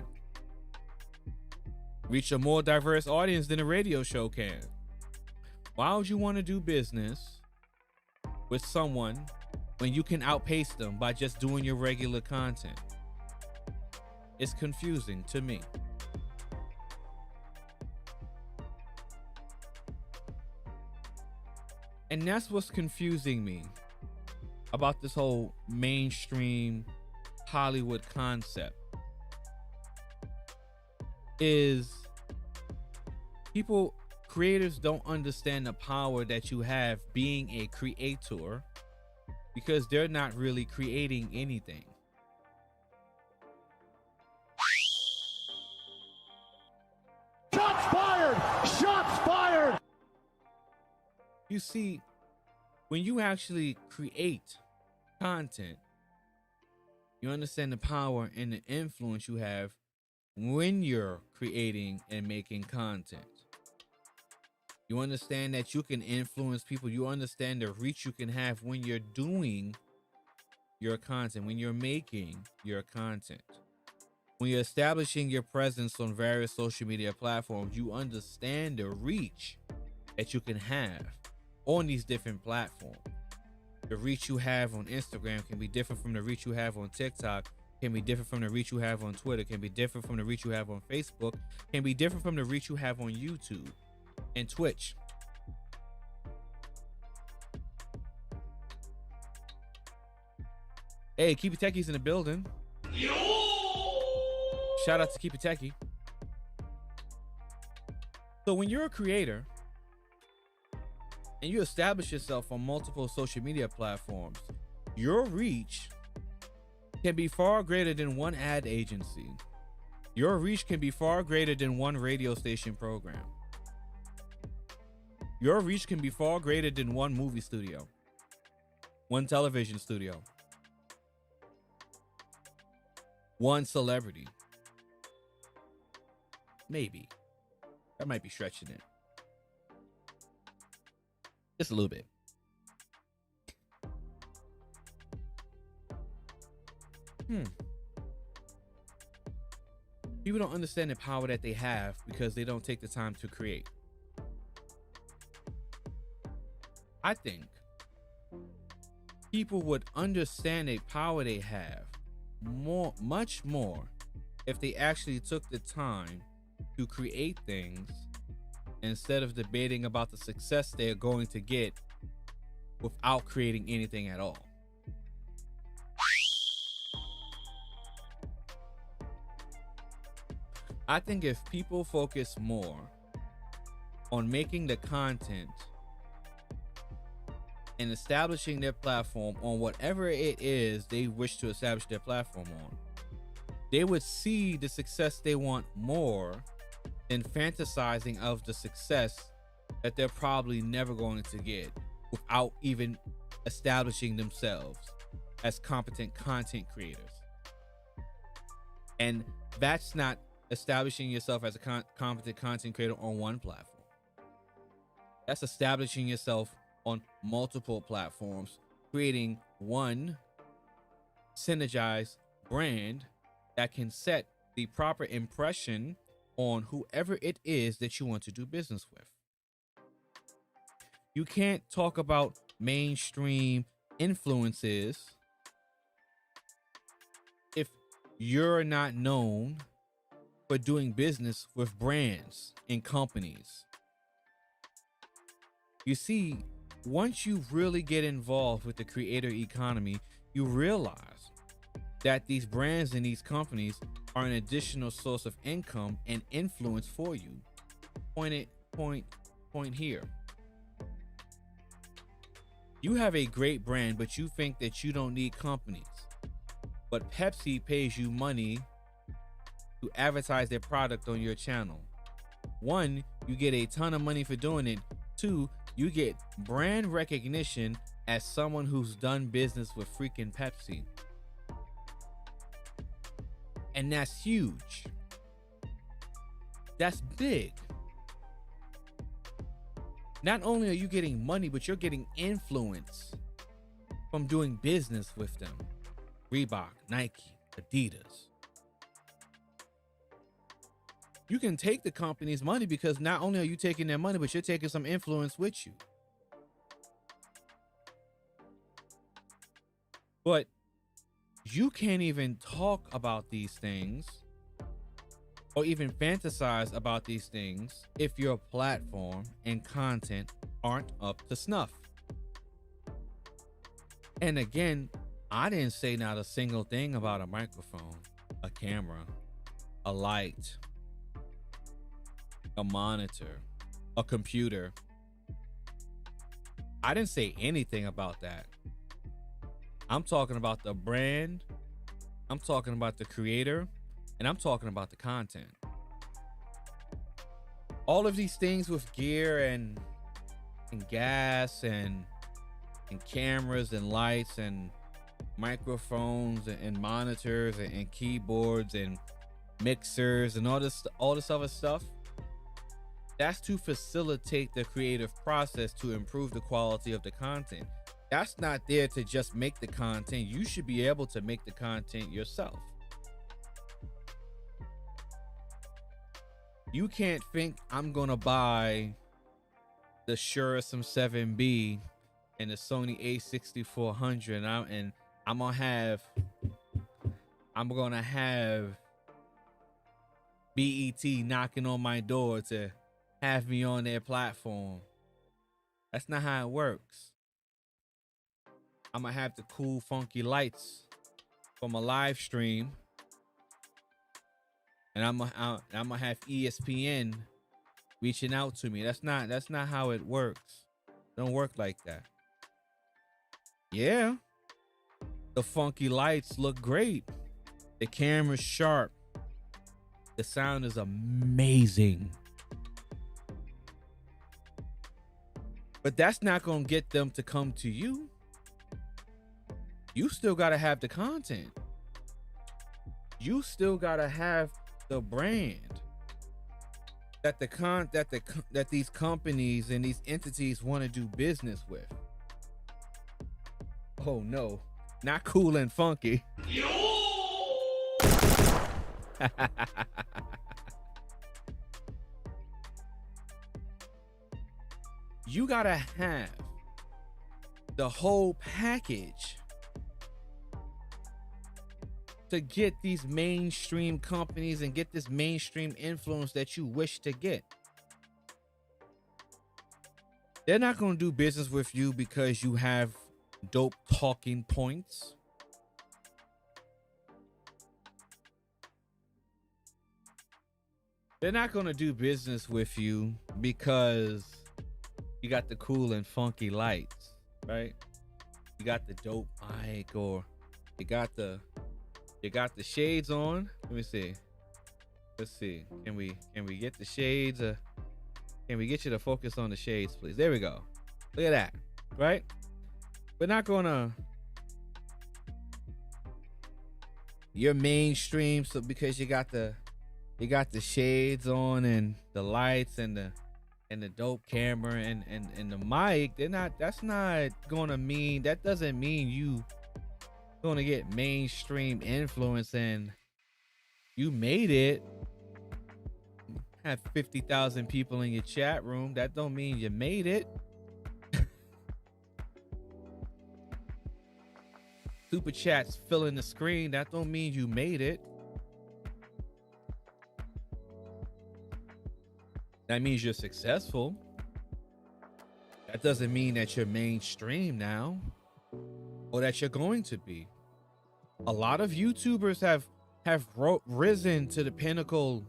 Reach a more diverse audience than a radio show can. Why would you want to do business with someone when you can outpace them by just doing your regular content? It's confusing to me. And that's what's confusing me about this whole mainstream Hollywood concept, is creators don't understand the power that you have being a creator, because they're not really creating anything. Shots fired! Shots fired! You see, when you actually create content, you understand the power and the influence you have when you're creating and making content. You understand that you can influence people. You understand the reach you can have when you're doing your content, when you're making your content. When you're establishing your presence on various social media platforms, you understand the reach that you can have on these different platforms. The reach you have on Instagram can be different from the reach you have on TikTok, can be different from the reach you have on Twitter, can be different from the reach you have on Facebook, can be different from the reach you have on YouTube and Twitch. Hey, Keep It Techie's in the building. Shout out to Keep It Techie. So when you're a creator and you establish yourself on multiple social media platforms, your reach can be far greater than one ad agency. Your reach can be far greater than one radio station program. Your reach can be far greater than one movie studio, one television studio, one celebrity. Maybe. That might be stretching it. Just a little bit. People don't understand the power that they have because they don't take the time to create. I think people would understand the power they have much more if they actually took the time to create things instead of debating about the success they're going to get without creating anything at all. I think if people focus more on making the content and establishing their platform on whatever it is they wish to establish their platform on, they would see the success they want more than fantasizing of the success that they're probably never going to get without even establishing themselves as competent content creators. And that's not establishing yourself as a competent content creator on one platform. That's establishing yourself on multiple platforms, creating one synergized brand that can set the proper impression on whoever it is that you want to do business with. You can't talk about mainstream influences if you're not known for doing business with brands and companies. You see, once you really get involved with the creator economy, you realize that these brands and these companies are an additional source of income and influence for you. Point here. You have a great brand, but you think that you don't need companies. But Pepsi pays you money to advertise their product on your channel. One, you get a ton of money for doing it. Two, you get brand recognition as someone who's done business with freaking Pepsi. And that's huge. That's big. Not only are you getting money, but you're getting influence from doing business with them. Reebok, Nike, Adidas. You can take the company's money because not only are you taking their money, but you're taking some influence with you. But you can't even talk about these things or even fantasize about these things if your platform and content aren't up to snuff. And again, I didn't say not a single thing about a microphone, a camera, a light, a monitor, a computer. I didn't say anything about that. I'm talking about the brand, I'm talking about the creator, and I'm talking about the content. All of these things with gear and gas and cameras and lights and microphones and monitors and keyboards and mixers and all this other stuff. That's to facilitate the creative process to improve the quality of the content. That's not there to just make the content. You should be able to make the content yourself. You can't think I'm gonna buy the Shure SM7B and the Sony A6400 and I'm gonna have BET knocking on my door to have me on their platform. That's not how it works. I'm gonna have the cool, funky lights from a live stream, and I'm gonna have ESPN reaching out to me. That's not how it works. Don't work like that. Yeah, the funky lights look great. The camera's sharp. The sound is amazing. But that's not gonna get them to come to you. You still gotta have the content. You still gotta have the brand that that these companies and these entities want to do business with. Oh no, not cool and funky. You gotta have the whole package to get these mainstream companies and get this mainstream influence that you wish to get. They're not going to do business with you because you have dope talking points. They're not going to do business with you because you got the cool and funky lights, right? You got the dope mic, or you got the shades on. Let me see. Let's see. Can we get the shades? Can we get you to focus on the shades, please? There we go. Look at that, right? We're not gonna. You're mainstream, so because you got the shades on and the lights and the dope camera and the mic, that doesn't mean you gonna get mainstream influence and you made it. Have 50,000 people in your chat room. That don't mean you made it. Super chats filling the screen. That don't mean you made it. That means you're successful. That doesn't mean that you're mainstream now, or that you're going to be. A lot of YouTubers have risen to the pinnacle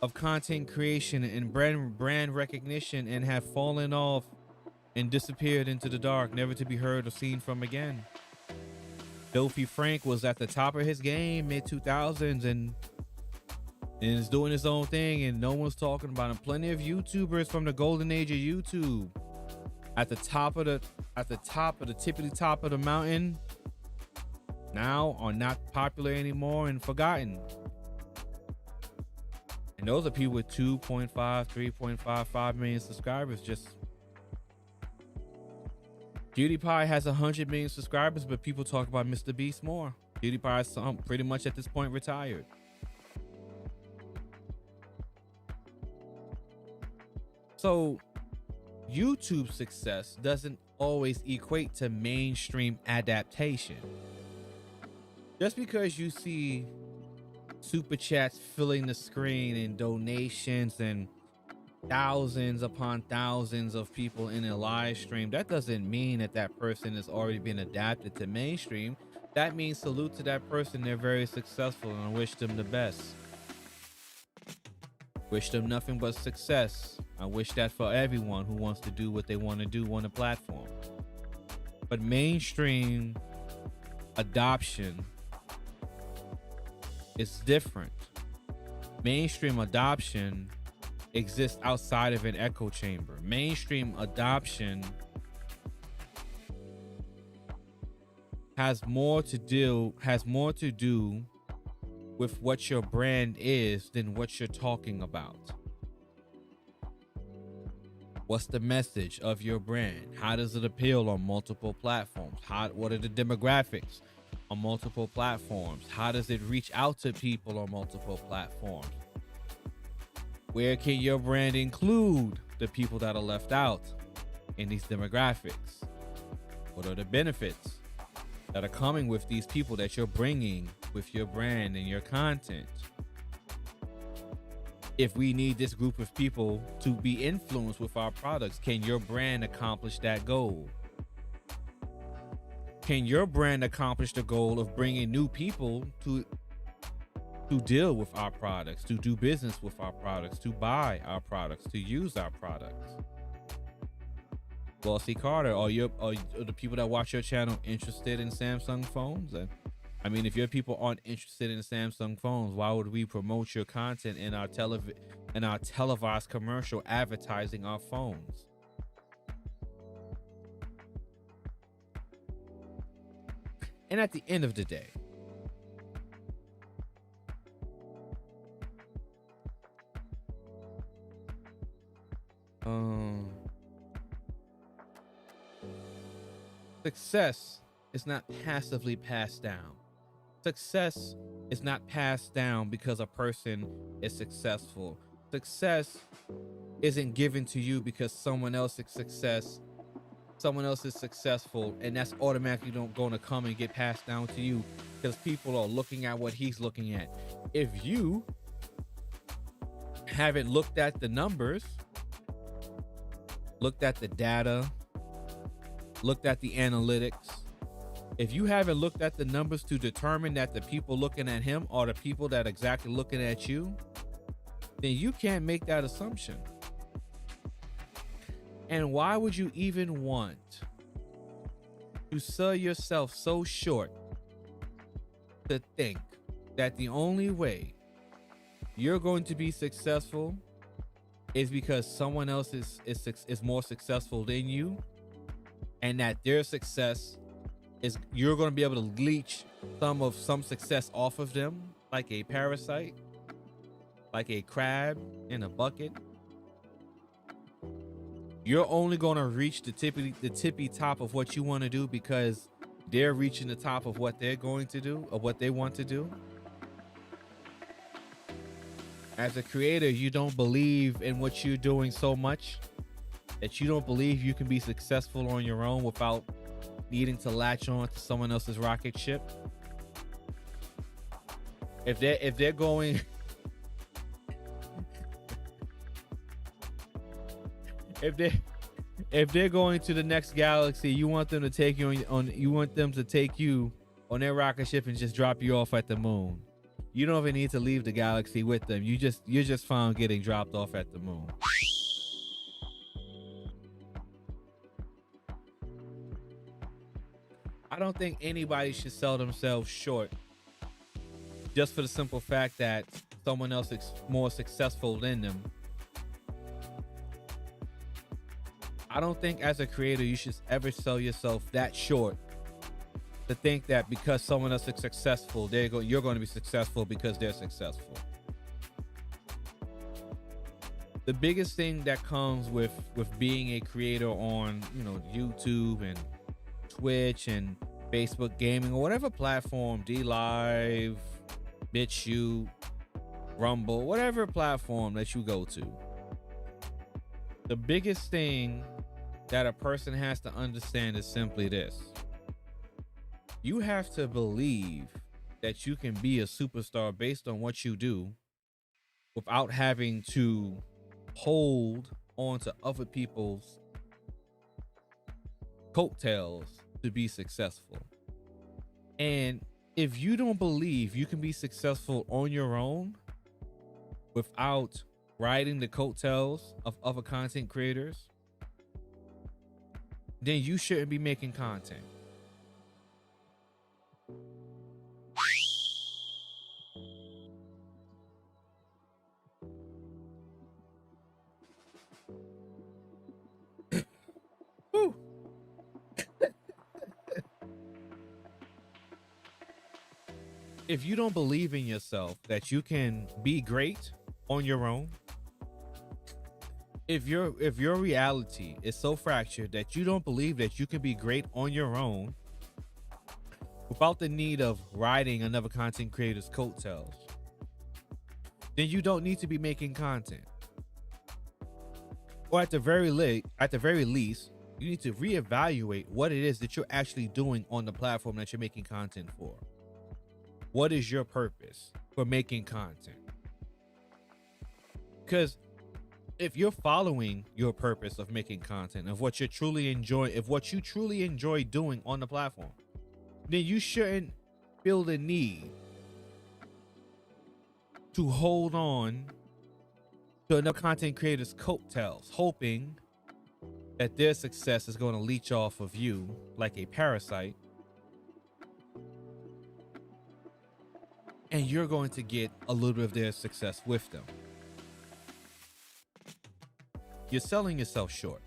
of content creation and brand recognition and have fallen off and disappeared into the dark, never to be heard or seen from again. Dopey Frank was at the top of his game mid 2000s and is doing his own thing, and no one's talking about him. Plenty of YouTubers from the golden age of YouTube at the tippity top of the mountain now are not popular anymore and forgotten. And those are people with 2.5, 3.55 million subscribers. Just PewDiePie has 100 million subscribers, but people talk about Mr. Beast more. PewDiePie is pretty much at this point retired. So YouTube success doesn't always equate to mainstream adaptation. Just because you see super chats filling the screen and donations and thousands upon thousands of people in a live stream, that doesn't mean that person has already been adapted to mainstream. That means salute to that person. They're very successful, and I wish them the best. Wish them nothing but success. I wish that for everyone who wants to do what they want to do on the platform. But mainstream adoption is different. Mainstream adoption exists outside of an echo chamber. Mainstream adoption has more to do with what your brand is than what you're talking about. What's the message of your brand? How does it appeal on multiple platforms? What are the demographics on multiple platforms? How does it reach out to people on multiple platforms? Where can your brand include the people that are left out in these demographics? What are the benefits that are coming with these people that you're bringing with your brand and your content? If we need this group of people to be influenced with our products, can your brand accomplish that goal? can your brand accomplish the goal of bringing new people to deal with our products, to do business with our products, to buy our products, to use our products? Well, see, Carter, are the people that watch your channel interested in Samsung phones? And I mean, if your people aren't interested in Samsung phones, why would we promote your content in our televised commercial advertising our phones? And at the end of the day, success is not passively passed down. Success is not passed down because a person is successful. Success isn't given to you because someone else is successful, and that's automatically going to come and get passed down to you because people are looking at what he's looking at. If you haven't looked at the numbers, looked at the data, looked at the analytics, if you haven't looked at the numbers to determine that the people looking at him are the people that are exactly looking at you, then you can't make that assumption. And why would you even want to sell yourself so short to think that the only way you're going to be successful is because someone else is more successful than you, and that their success is you're going to be able to leech some success off of them like a parasite, like a crab in a bucket? You're only going to reach the tippy top of what you want to do because they're reaching the top of what they're going to do or what they want to do? As a creator, you don't believe in what you're doing so much that you don't believe you can be successful on your own without needing to latch on to someone else's rocket ship? If they're going if they're going to the next galaxy, you want them to take you on their rocket ship and just drop you off at the moon. You don't even need to leave the galaxy with them. You're just fine getting dropped off at the moon. I don't think anybody should sell themselves short just for the simple fact that someone else is more successful than them. I don't think as a creator you should ever sell yourself that short to think that because someone else is successful, you're going to be successful because they're successful. The biggest thing that comes with being a creator on, YouTube and Twitch and Facebook gaming or whatever platform, D Live, BitChute, Rumble, whatever platform that you go to, the biggest thing that a person has to understand is simply this: you have to believe that you can be a superstar based on what you do without having to hold on to other people's coattails to be successful. And if you don't believe you can be successful on your own without riding the coattails of other content creators, then you shouldn't be making content. If you don't believe in yourself that you can be great on your own, if your reality is so fractured that you don't believe that you can be great on your own without the need of riding another content creator's coattails, then you don't need to be making content. Or at the very least, you need to reevaluate what it is that you're actually doing on the platform that you're making content for. What is your purpose for making content? Because if you're following your purpose of making content, of what you truly enjoy doing on the platform, then you shouldn't feel the need to hold on to another content creator's coattails, hoping that their success is going to leech off of you like a parasite, and you're going to get a little bit of their success with them. You're selling yourself short.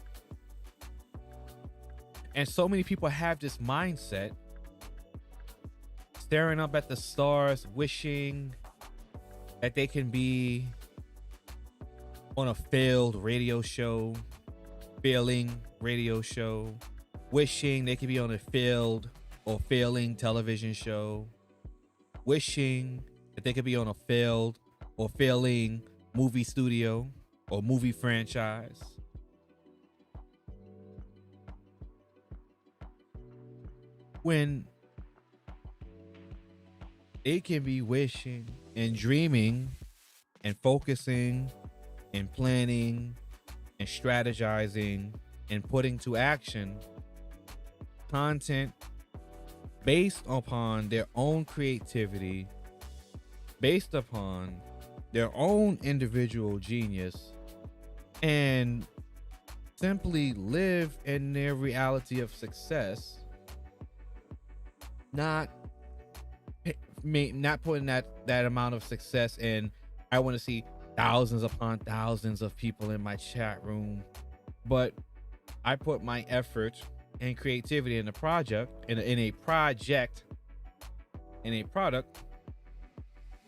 And so many people have this mindset, staring up at the stars, wishing that they can be on a failed radio show, failing radio show, wishing they could be on a failed or failing television show, wishing that they could be on a failed or failing movie studio or movie franchise. When they can be wishing and dreaming and focusing and planning and strategizing and putting to action content based upon their own creativity, based upon their own individual genius, and simply live in their reality of success, not putting that amount of success in. I want to see thousands upon thousands of people in my chat room, but I put my effort and creativity in a product, in a product,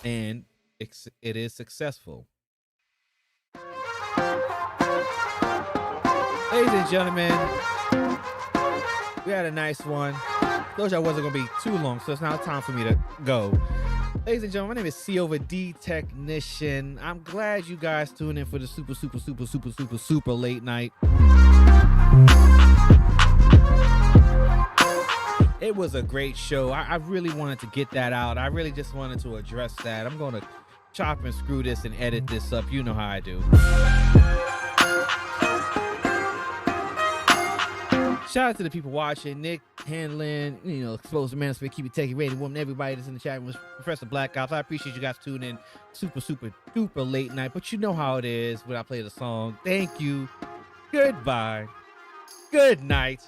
and it is successful. Ladies and gentlemen, we had a nice one. Told you I wasn't gonna be too long, so it's now time for me to go. Ladies and gentlemen, my name is COVD Technician. I'm glad you guys tuned in for the super late night. It was a great show. I really wanted to get that out. I really just wanted to address that. I'm gonna chop and screw this and edit this up. You know how I do. Shout out to the people watching, Nick, Hanlon, Exposed Manosphere, Keep It Taking, Rated Woman, everybody that's in the chat room, Professor Black Ops. I appreciate you guys tuning in. Super duper late night, but you know how it is when I play the song. Thank you. Goodbye. Good night.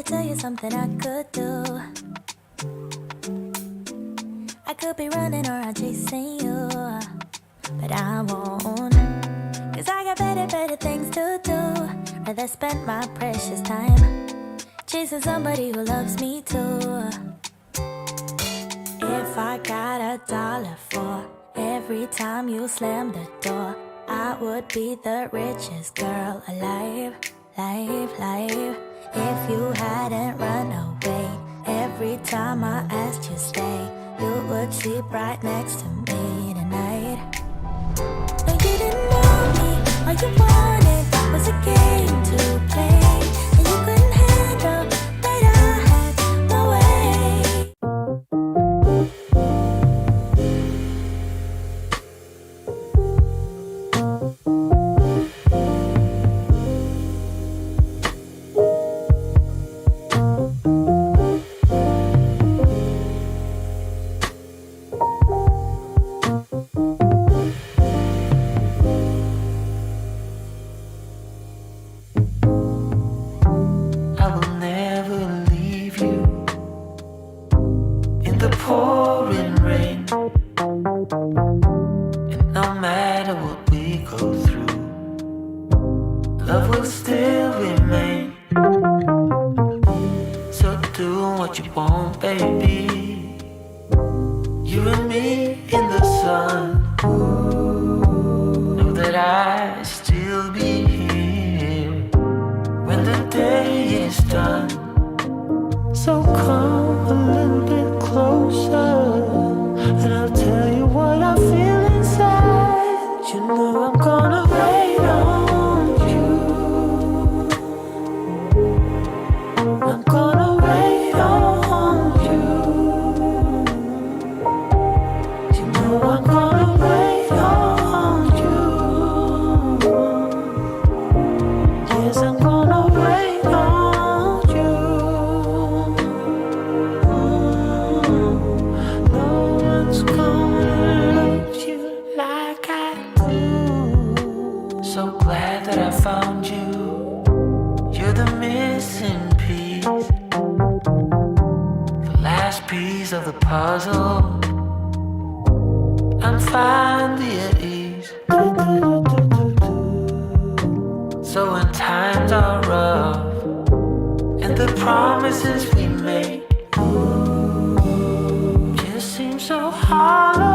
tell you something I could do. I could be running around chasing you, but I won't. Cause I got better things to do. Rather spend my precious time chasing somebody who loves me too. If I got $1 for every time you slam the door, I would be the richest girl alive, life. If you hadn't run away every time I asked you stay, you would sleep right next to me tonight. No, you didn't know me, all you wanted was a game to play, and you couldn't handle that I had my way. I will never leave you in the pouring rain. And no matter what we go through, love will still remain. So do what you want, baby. You and me in the sun. Know that I still be here when the day is done. So come a little bit closer, and I'll tell you what I feel inside. You know I'm gonna wait on you. I'm gonna wait on you. You know I'm gonna wait on you. Yes, I'm gonna wait on you. No one's gonna love you like I do. So glad that I found you. You're the missing piece, the last piece of the puzzle. I'm finally at ease. So when times are rough and the promises we make just seem so hollow,